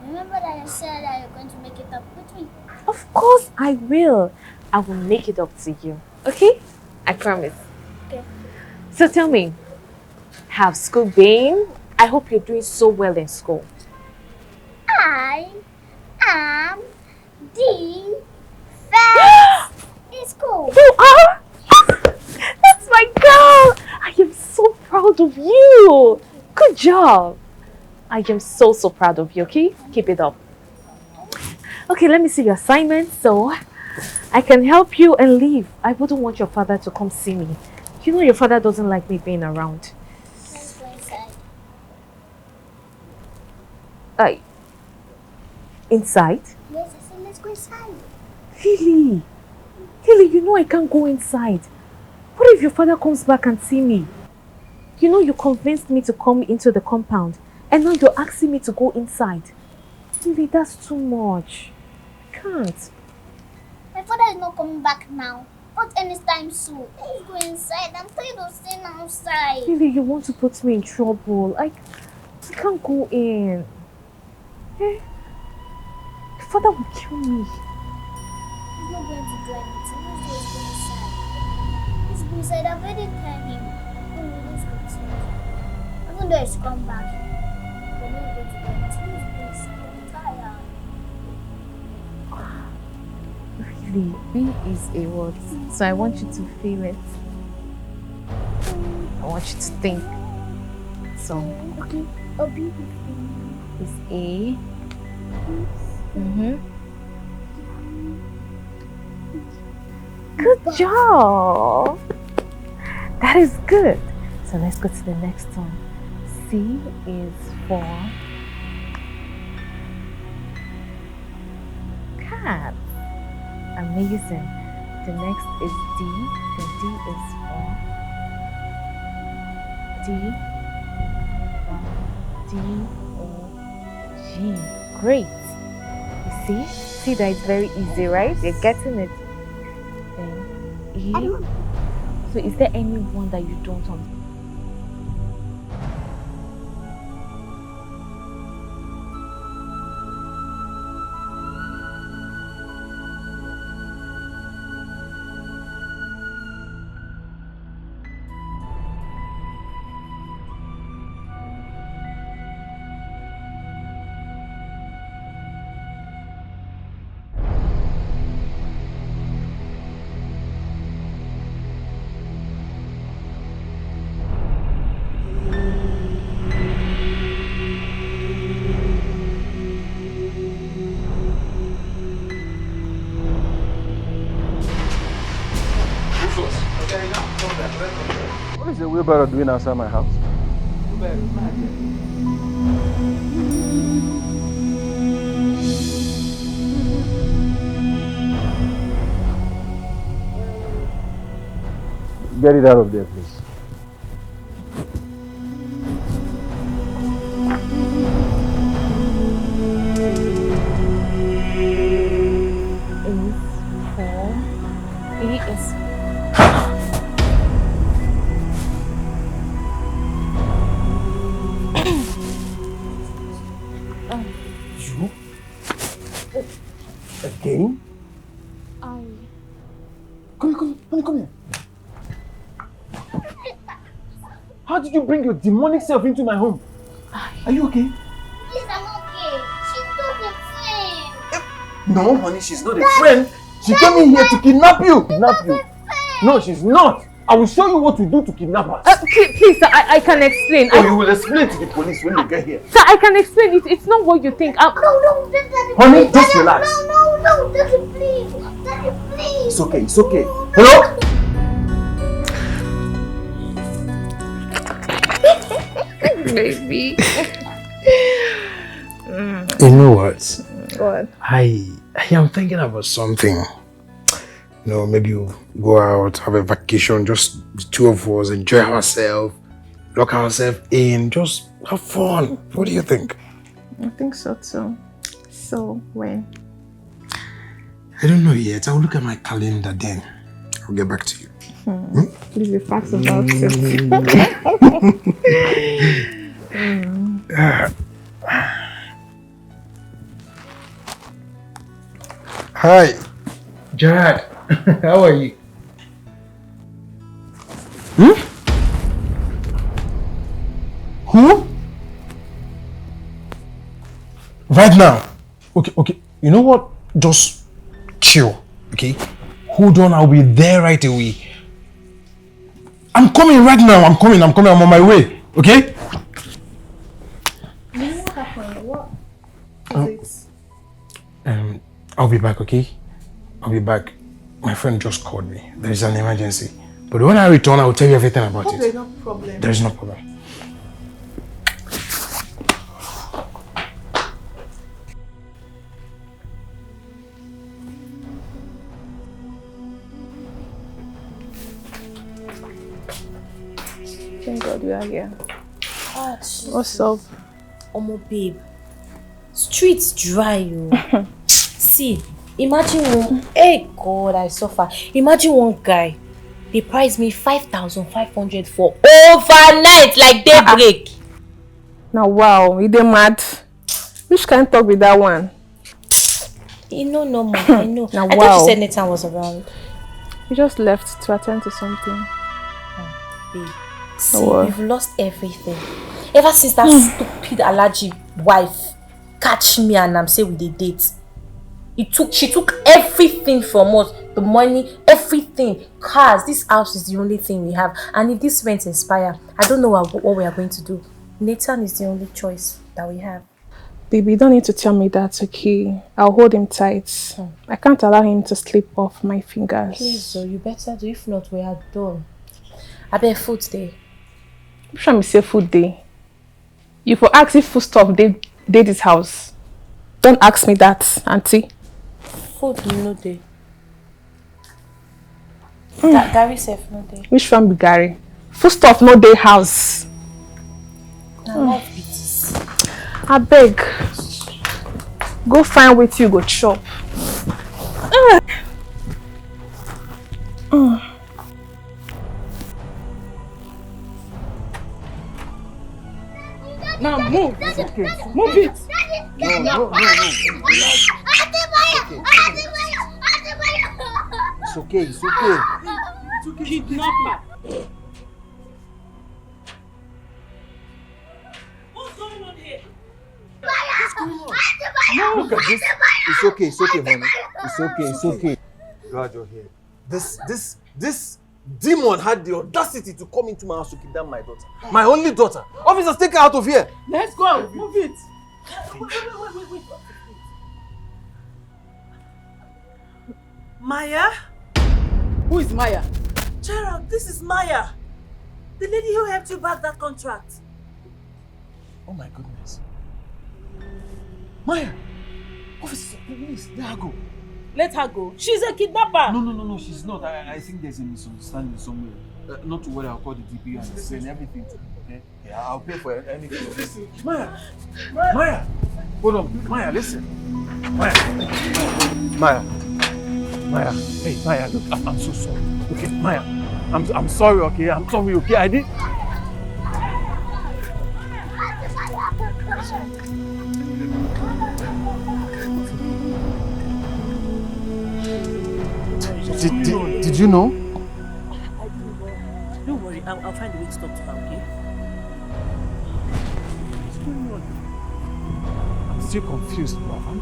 Remember that I said that you're going to make it up with me? Of course I will. I will make it up to you. Okay? I promise. Okay. So tell me, how's school been? I hope you're doing so well in school. I am the best in school. You are? That's my girl! I am so proud of you. Good job. I am so proud of you, okay? Keep it up. Okay, let me see your assignment so I can help you and leave. I wouldn't want your father to come see me. You know your father doesn't like me being around. Let's go inside. Inside? Yes, I said let's go inside. Lily, you know I can't go inside. What if your father comes back and see me? You know you convinced me to come into the compound and now you're asking me to go inside. Lily, that's too much. I can't. My father is not coming back now. Not anytime soon. Let's go inside. I'm tired of staying outside. Lily, you want to put me in trouble. I can't go in. Eh? Your father will kill me. He's not going to do anything. Let's just go inside. Let's go inside. I've already told him. Oh, let's go inside. Even though he's come back, we're not going to do anything. Let's go inside. I'm tired. Really, B is a word. So I want you to feel it. I want you to think. So, okay. A B is A. Good job. That is good. So let's go to the next one. C is for cat. Amazing. The next is D. The D is for D-O-G. Great. You see that it's very easy, right? You're getting it. Then E. So is there any one that you don't understand? wheelbarrow doing outside my house? Get it out of there, please. You? Again? Come here. How did you bring your demonic self into my home? Are you okay? Please, I'm okay. She's not a friend. No, honey, she's not a friend. She came in here to kidnap you. No, she's not. I will show you what to do to kidnap her. Please, sir, I can explain. Oh, you will explain to the police when they get here. Sir, I can explain it. It's not what you think. No, Daddy, Honey, please. just relax. No, Daddy, please. Daddy, please. It's okay, it's okay. Hello? Baby. You know what? What? I am thinking about something. You know, maybe we'll go out, have a vacation, just the two of us, enjoy ourselves, lock ourselves in, just have fun. What do you think? I think so too. So, when? I don't know yet. I'll look at my calendar then. I'll get back to you. Please be fast about it. Hi, Jad. How are you? Who? Right now. Okay. You know what? Just chill, okay? Hold on, I'll be there right away. I'm coming right now. I'm coming. I'm on my way, okay? What happened? What is it? I'll be back, okay? I'll be back. My friend just called me. There is an emergency. But when I return, I will tell you everything about Okay, it. no problem. There is no problem. Thank God you are here. Ah, What's up? Omo babe, streets dry you. See, imagine one. Hey God, I suffer. Imagine one guy. They priced me 5,500 for overnight, like daybreak. Now wow, you dey mad? Which kind talk with that one? You know, no man. I know. Now I thought wow. you said Nathan was around. You just left to attend to something. Babe, see, What? we've lost everything. Ever since that stupid allergy wife catch me and I'm say we dey date. She took everything from us. The money, everything. Cars, this house is the only thing we have. And if this rent expire, I don't know what we are going to do. Nathan is the only choice that we have. Baby, you don't need to tell me that, okay? I'll hold him tight. I can't allow him to slip off my fingers. Please, so you better do. If not, we are done. I bet food day. Which one me say food day? You for ask if food stuff they this house. Don't ask me that, auntie. Food no day. Gary safe no day. Which one be Gary? Food stuff no day house. Now life be this. I beg. Go find what you go chop. Now move. It's okay. Move it. No. It's okay, it's okay. Kidnapper. What's going on here? Look at this. It's okay, honey. It's okay. Glad you're here. This demon had the audacity to come into my house to kidnap my daughter. My only daughter. Officers, take her out of here. Let's go. Move it. Wait. Maya? Who is Maya? Gerald, this is Maya. The lady who helped you back that contract. Oh my goodness. Maya! Officer, please, let her go. Let her go? She's a kidnapper! No, she's not. I think there's a misunderstanding somewhere. Not to worry, I'll call the DP and send everything to him, okay? Yeah, I'll pay for anything. Listen, Maya! Maya! Hold on, Maya, listen. Maya! Hey, Maya, look, I'm so sorry. Okay, Maya, I'm sorry, okay? I'm sorry, okay? I did. Did you know? I didn't know. Don't worry, I'll find a way to talk to her, okay? What's going on? I'm still confused, brother.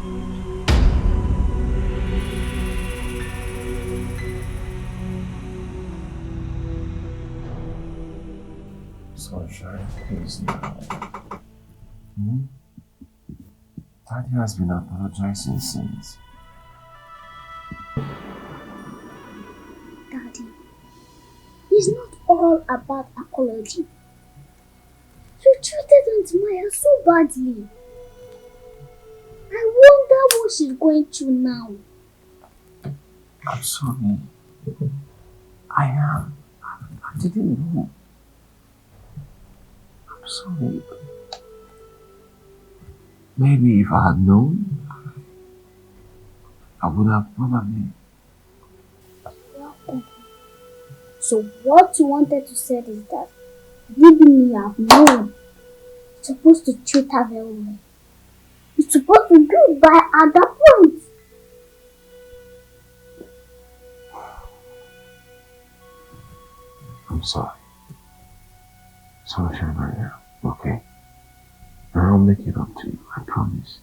Sunshine, please now. Daddy has been apologizing since. Daddy, it's not all about apology. You treated Aunt Maya so badly. I wonder what she's going through now. I'm sorry. I am. I didn't know. I'm sorry. Maybe if I had known, I would have probably. So what you wanted to say is that given you have known, you're supposed to treat her very well. You're supposed to do it by at that point. I'm sorry. Sunshine right now, okay? And I'll make it up to you, I promise.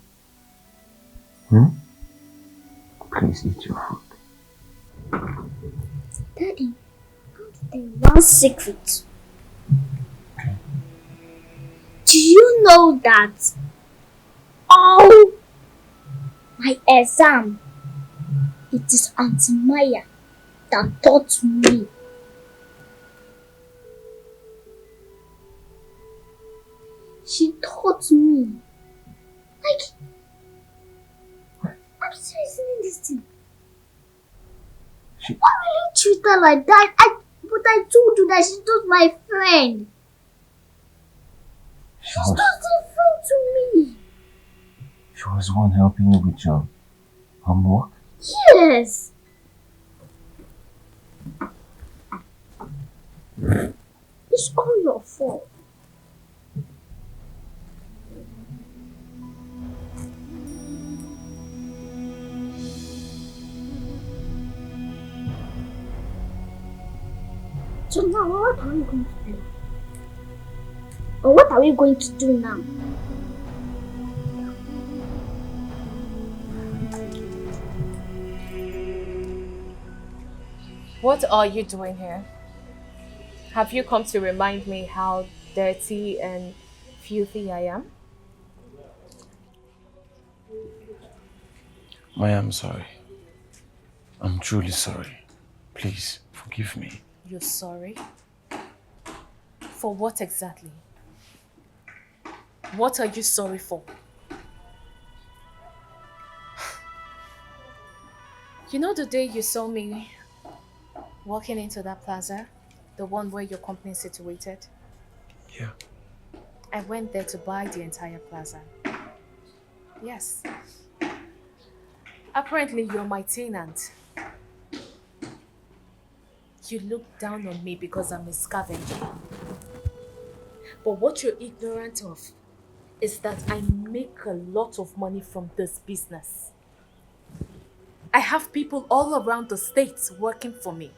Please eat your food. Daddy, one secret. Okay. Do you know that all my exam, it is Aunt Maya that taught me? She taught me. I'm seriously in this thing. Why will you treat her like that? But I told you that she's not my friend. She's not a friend to me. She was the one helping you with your homework? Yes. It's all your fault. So now what are we going to do? Or what are we going to do now? What are you doing here? Have you come to remind me how dirty and filthy I am? Maya, I'm sorry. I'm truly sorry. Please, forgive me. You're sorry? For what exactly? What are you sorry for? You know the day you saw me walking into that plaza? The one where your company is situated? Yeah. I went there to buy the entire plaza. Yes. Apparently you're my tenant. You look down on me because I'm a scavenger. But what you're ignorant of is that I make a lot of money from this business. I have people all around the states working for me.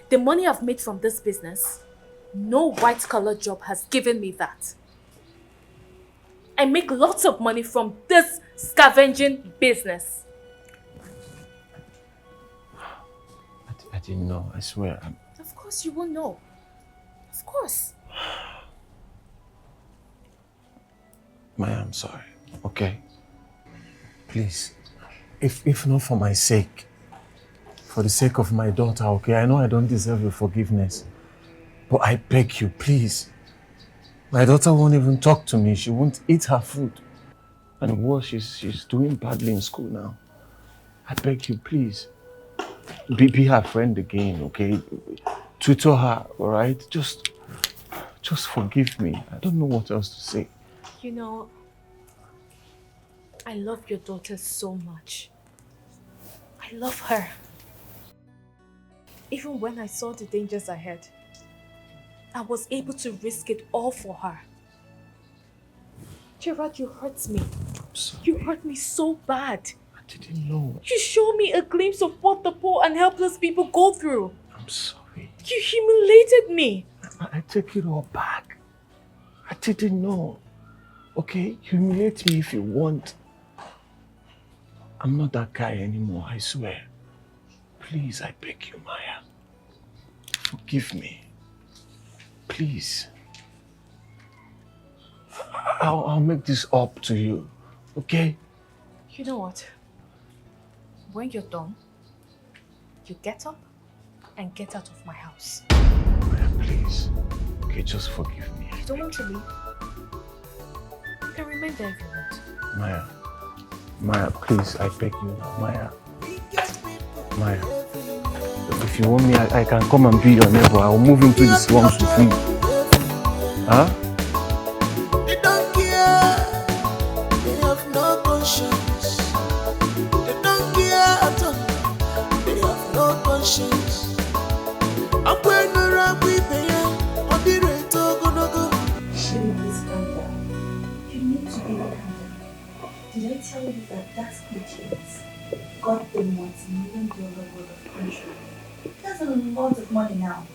The money I've made from this business, no white-collar job has given me that. I make lots of money from this scavenging business. I didn't know, I swear. Of course you won't know. Of course. Maya, I'm sorry, okay? Please, if not for my sake, for the sake of my daughter, okay? I know I don't deserve your forgiveness. But I beg you, please. My daughter won't even talk to me. She won't eat her food. And worse, she's doing badly in school now. I beg you, please. Be her friend again, okay? Tutor her, alright? Just forgive me. I don't know what else to say. You know, I love your daughter so much. I love her. Even when I saw the dangers ahead, I was able to risk it all for her. Gerard, you hurt me. You hurt me so bad. I didn't know. You showed me a glimpse of what the poor and helpless people go through. I'm sorry. You humiliated me. I take it all back. I didn't know. Okay? Humiliate me if you want. I'm not that guy anymore, I swear. Please, I beg you, Maya. Forgive me. Please. I'll make this up to you, okay? You know what? When you're done, you get up and get out of my house. Maya, please. Okay, just forgive me. You don't want to leave? You can remain there if you want. Maya, please, I beg you now, Maya. Maya, if you want me, I can come and be your neighbor. I'll move into the slums with you. Huh? They don't care. They have no conscience. They don't care at all. They have no conscience. I'm going to run with me. On the rate to go. Please calm down. You need to be calm down. Did I tell you that idiot got the multi-million-dollar worth of contract? That's a lot of money now.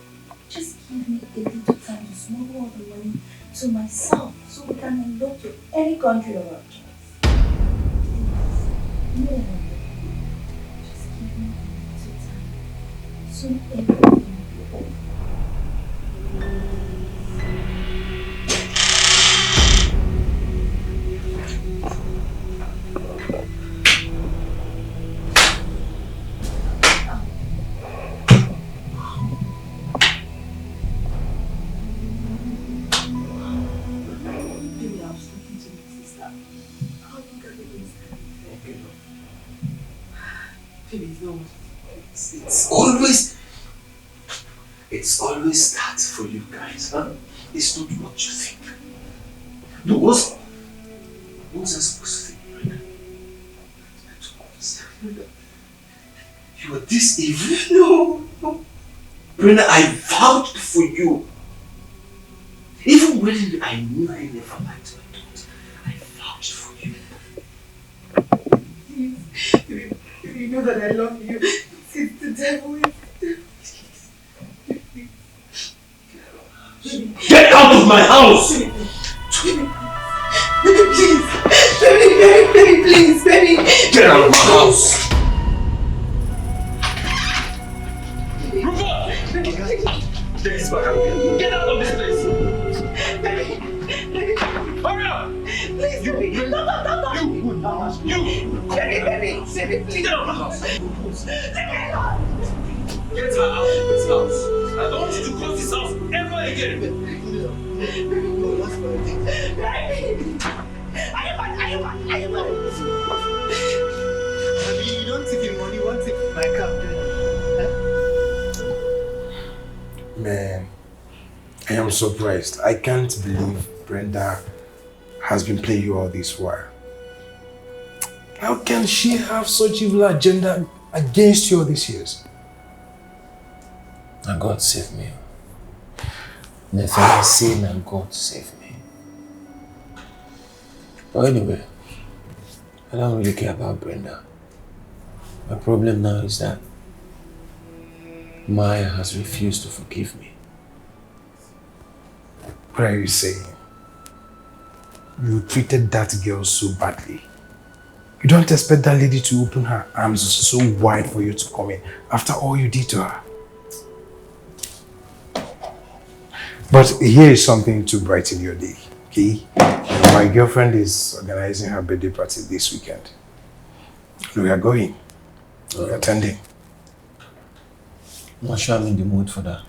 Just give me a little time to smuggle all the money to myself so we can elope to any country of our choice. Please, no one. Just give me a little time. Soon everything will be over. It's always that for you guys, huh? It's not what you think. No, what's I supposed to think, Brenda? I don't understand. You are this evil? No. Brenda, I vouched for you. Even when I knew I never liked my daughter, I vouched for you. You know that I love you. It's the devil. Get out of my house! Baby, please. Baby, please, baby. Get out of my house! Take this back out here. Get out of this place! Baby. Hurry up! Please, you, baby. No. You! Baby, please. Get out of my house! Let me alone. Get her out of this house! I don't want you to cross this house ever again! No, that's my thing. Baby! Are you mad? You don't take your money, you want to take my car. Man, I am surprised. I can't believe Brenda has been playing you all this while. How can she have such evil agenda against you all these years? Now God save me. Nothing I say, now God save me. But anyway, I don't really care about Brenda. My problem now is that Maya has refused to forgive me. What are you saying? You treated that girl so badly. You don't expect that lady to open her arms so wide for you to come in after all you did to her. But here is something to brighten your day, okay? My girlfriend is organizing her birthday party this weekend. We are going. We are attending. I'm not sure I'm in the mood for that.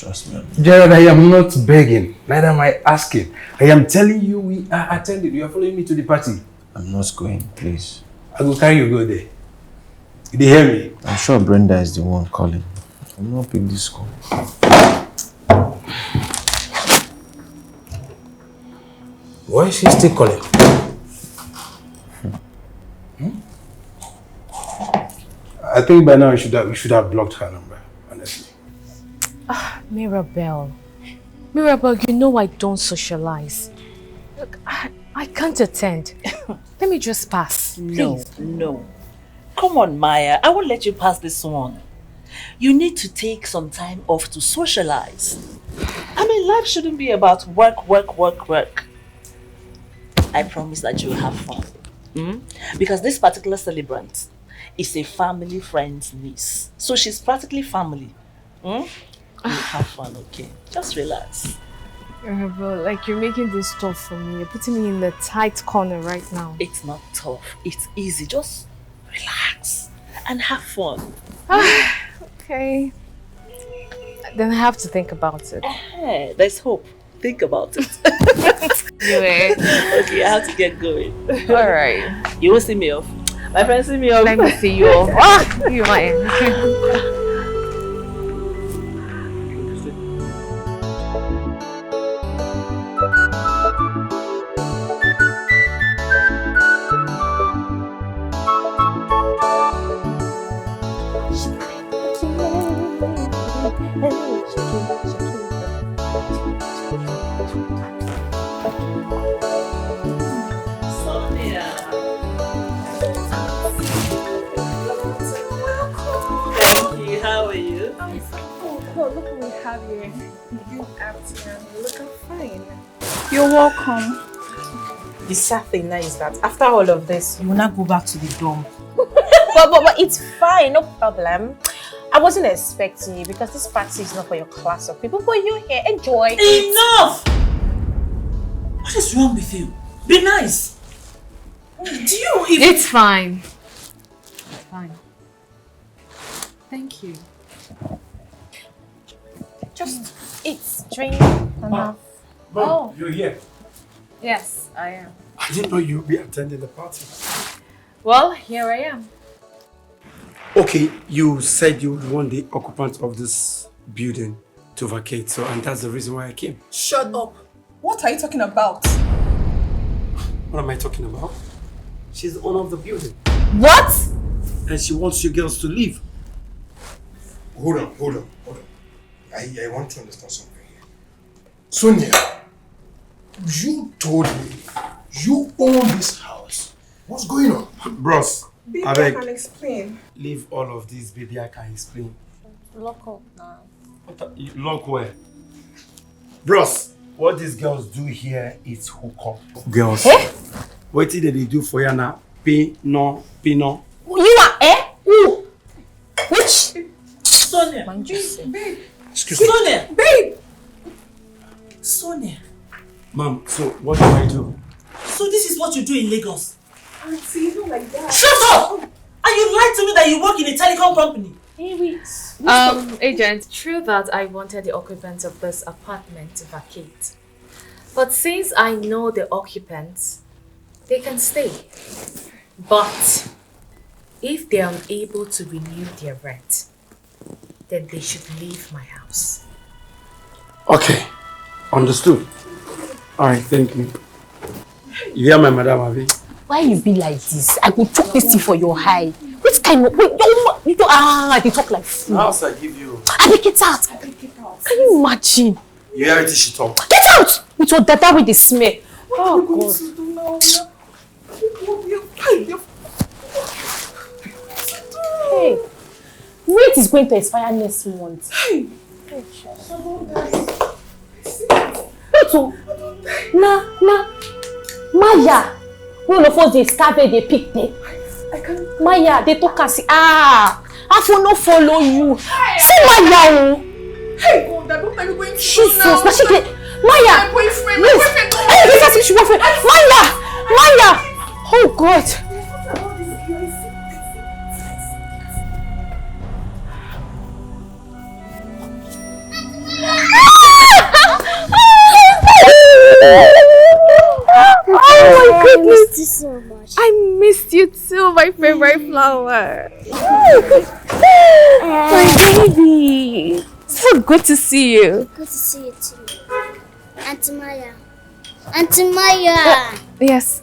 Trust me. Gerald, I am not begging. Neither am I asking. I am telling you we are attending. You are following me to the party. I'm not going, please. I will carry you go there. Did you hear me? I'm sure Brenda is the one calling. I'm not picking this call. Why is she still calling? I think by now we should have blocked her number, honestly. Mirabelle. Mirabelle, you know I don't socialize. Look, I can't attend. Let me just pass, please. No. Come on, Maya. I won't let you pass this one. You need to take some time off to socialize. I mean, life shouldn't be about work. I promise that you'll have fun. Because this particular celebrant is a family friend's niece. So she's practically family. You'll have fun, okay? Just relax. But like, you're making this tough for me. You're putting me in the tight corner right now. It's not tough. It's easy. Just relax and have fun. Okay. Then I have to think about it. There's hope. Think about it. Anyway. Okay, I have to get going. Alright. You will see me off. My friend, see me off. Let me see you off. You might. How are you? I'm fine. Oh, God, look what we have here. Good afternoon. You're looking fine. You're welcome. The sad thing now is that after all of this, you will not go back to the dorm. but it's fine, no problem. I wasn't expecting you because this party is not for your class of people, but you're here. Enjoy. Enough! What is wrong with you? Be nice. Do you even... It's fine. Fine. Thank you. Just eat, drink, and have. Mom, you're here. Yes, I am. I didn't know you'd be attending the party. Well, here I am. Okay, you said you would want the occupant of this building to vacate, so and that's the reason why I came. Shut up. What are you talking about? What am I talking about? She's the owner of the building. What? And she wants you girls to leave. Hold on. I want to understand something here. Sonia, you told me you own this house. What's going on? Bros, Baby, I I beg. can explain. Leave all of this, baby, I can explain. Lock up now. Lock where? Bros, what these girls do here is hook up. Girls. What did they do for you now? Pino. You are Who? Which? Sonia. Babe. Excuse me. Sonia. Babe. Sonia. Mom, so what do I do? So this is what you do in Lagos? Auntie, you don't like that. Shut up! And you lied to me that you work in a telecom company. Agent, true that I wanted the occupants of this apartment to vacate. But since I know the occupants, they can stay. But if they are unable to renew their rent, then they should leave my house. Okay, understood. Alright, thank you. You hear my madam, Abi? Why you be like this? I will chop this thing for your high. Which kind of... Wait, they talk like fool. House I give you. I get out. Can you imagine? You hear it, she talk. Get out! With your data with the smell. Oh, God. Hey, rent is going to expire next month. Hey. Maya, all of us they scavenger, they pick them. Maya, they talk and say, I will not follow you. See Maya. Hey, God, I don't think we're going to Jesus, now. but she get Maya. My boyfriend, Yes. Hey, this is your boyfriend. Maya. Oh God. my favorite flower. My baby. So good to see you. Good to see you too. Auntie Maya. Auntie Maya. Yes.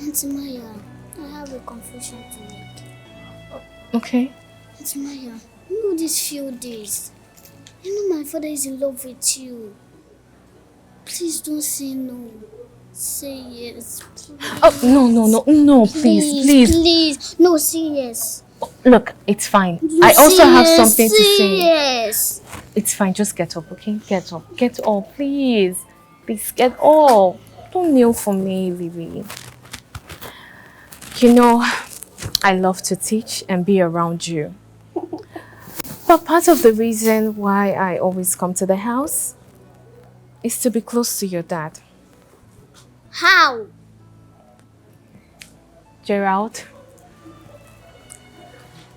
Auntie Maya, I have a confession to make. Okay. Auntie Maya, you know these few days, you know my father is in love with you. Please don't say no. Say yes, please. Oh, no, please. No, say yes. Look, it's fine. No, I also say have yes, something to say. Yes. It's fine, just get up, okay? Get up, please. Please get up. Don't kneel for me, Lily. You know, I love to teach and be around you. But part of the reason why I always come to the house is to be close to your dad. How? Gerald,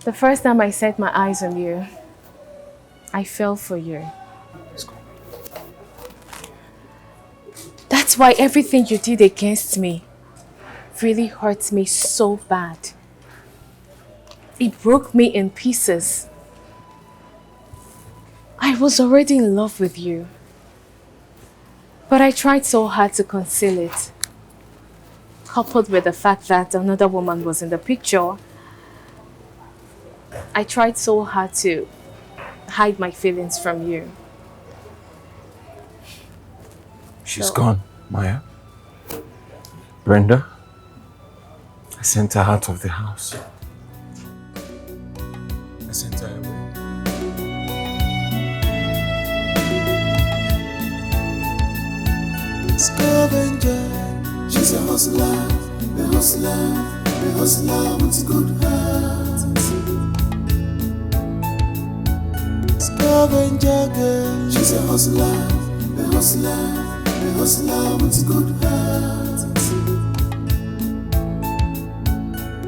the first time I set my eyes on you, I fell for you. That's why everything you did against me really hurt me so bad. It broke me in pieces. I was already in love with you, but I tried so hard to conceal it. Coupled with the fact that another woman was in the picture, I tried so hard to hide my feelings from you. She's gone, Maya. Brenda, I sent her out of the house. I sent her away. Scavenger, she's a hustler with a good heart. Scavenger girl, she's a hustler with a good heart.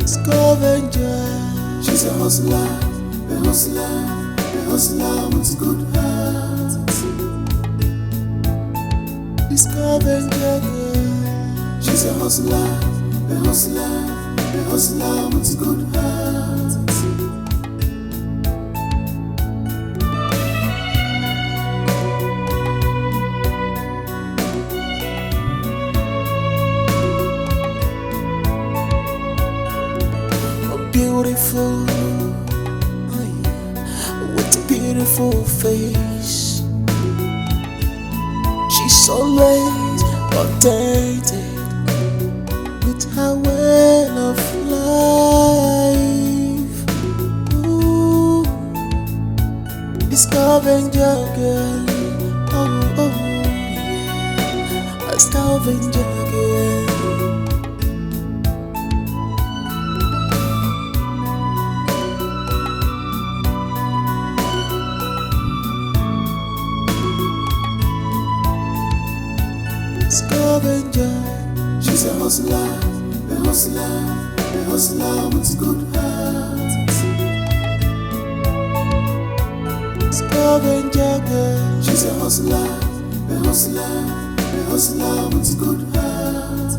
Scavenger, she's a hustler with a good heart. Scavenger girl, she's a hustler with a good heart. Beautiful, with a beautiful face. She's always contented with her way of life. Ooh, the scavenger girl, oh, a scavenger girl. Scavenger, she's a hustler with a good heart. Scavenger girl, she's a hustler with a good heart.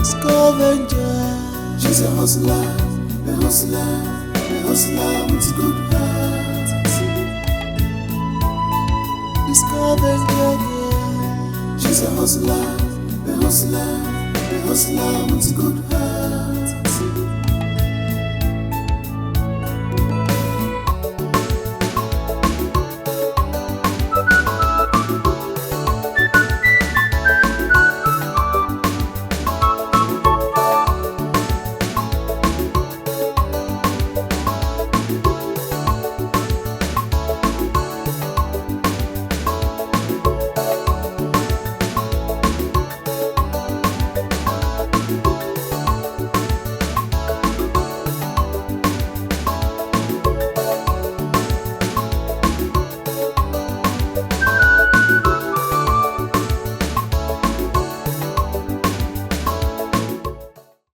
Scavenger, she's a hustler with a good heart. Scavenger girl, she's a hustler with a good heart.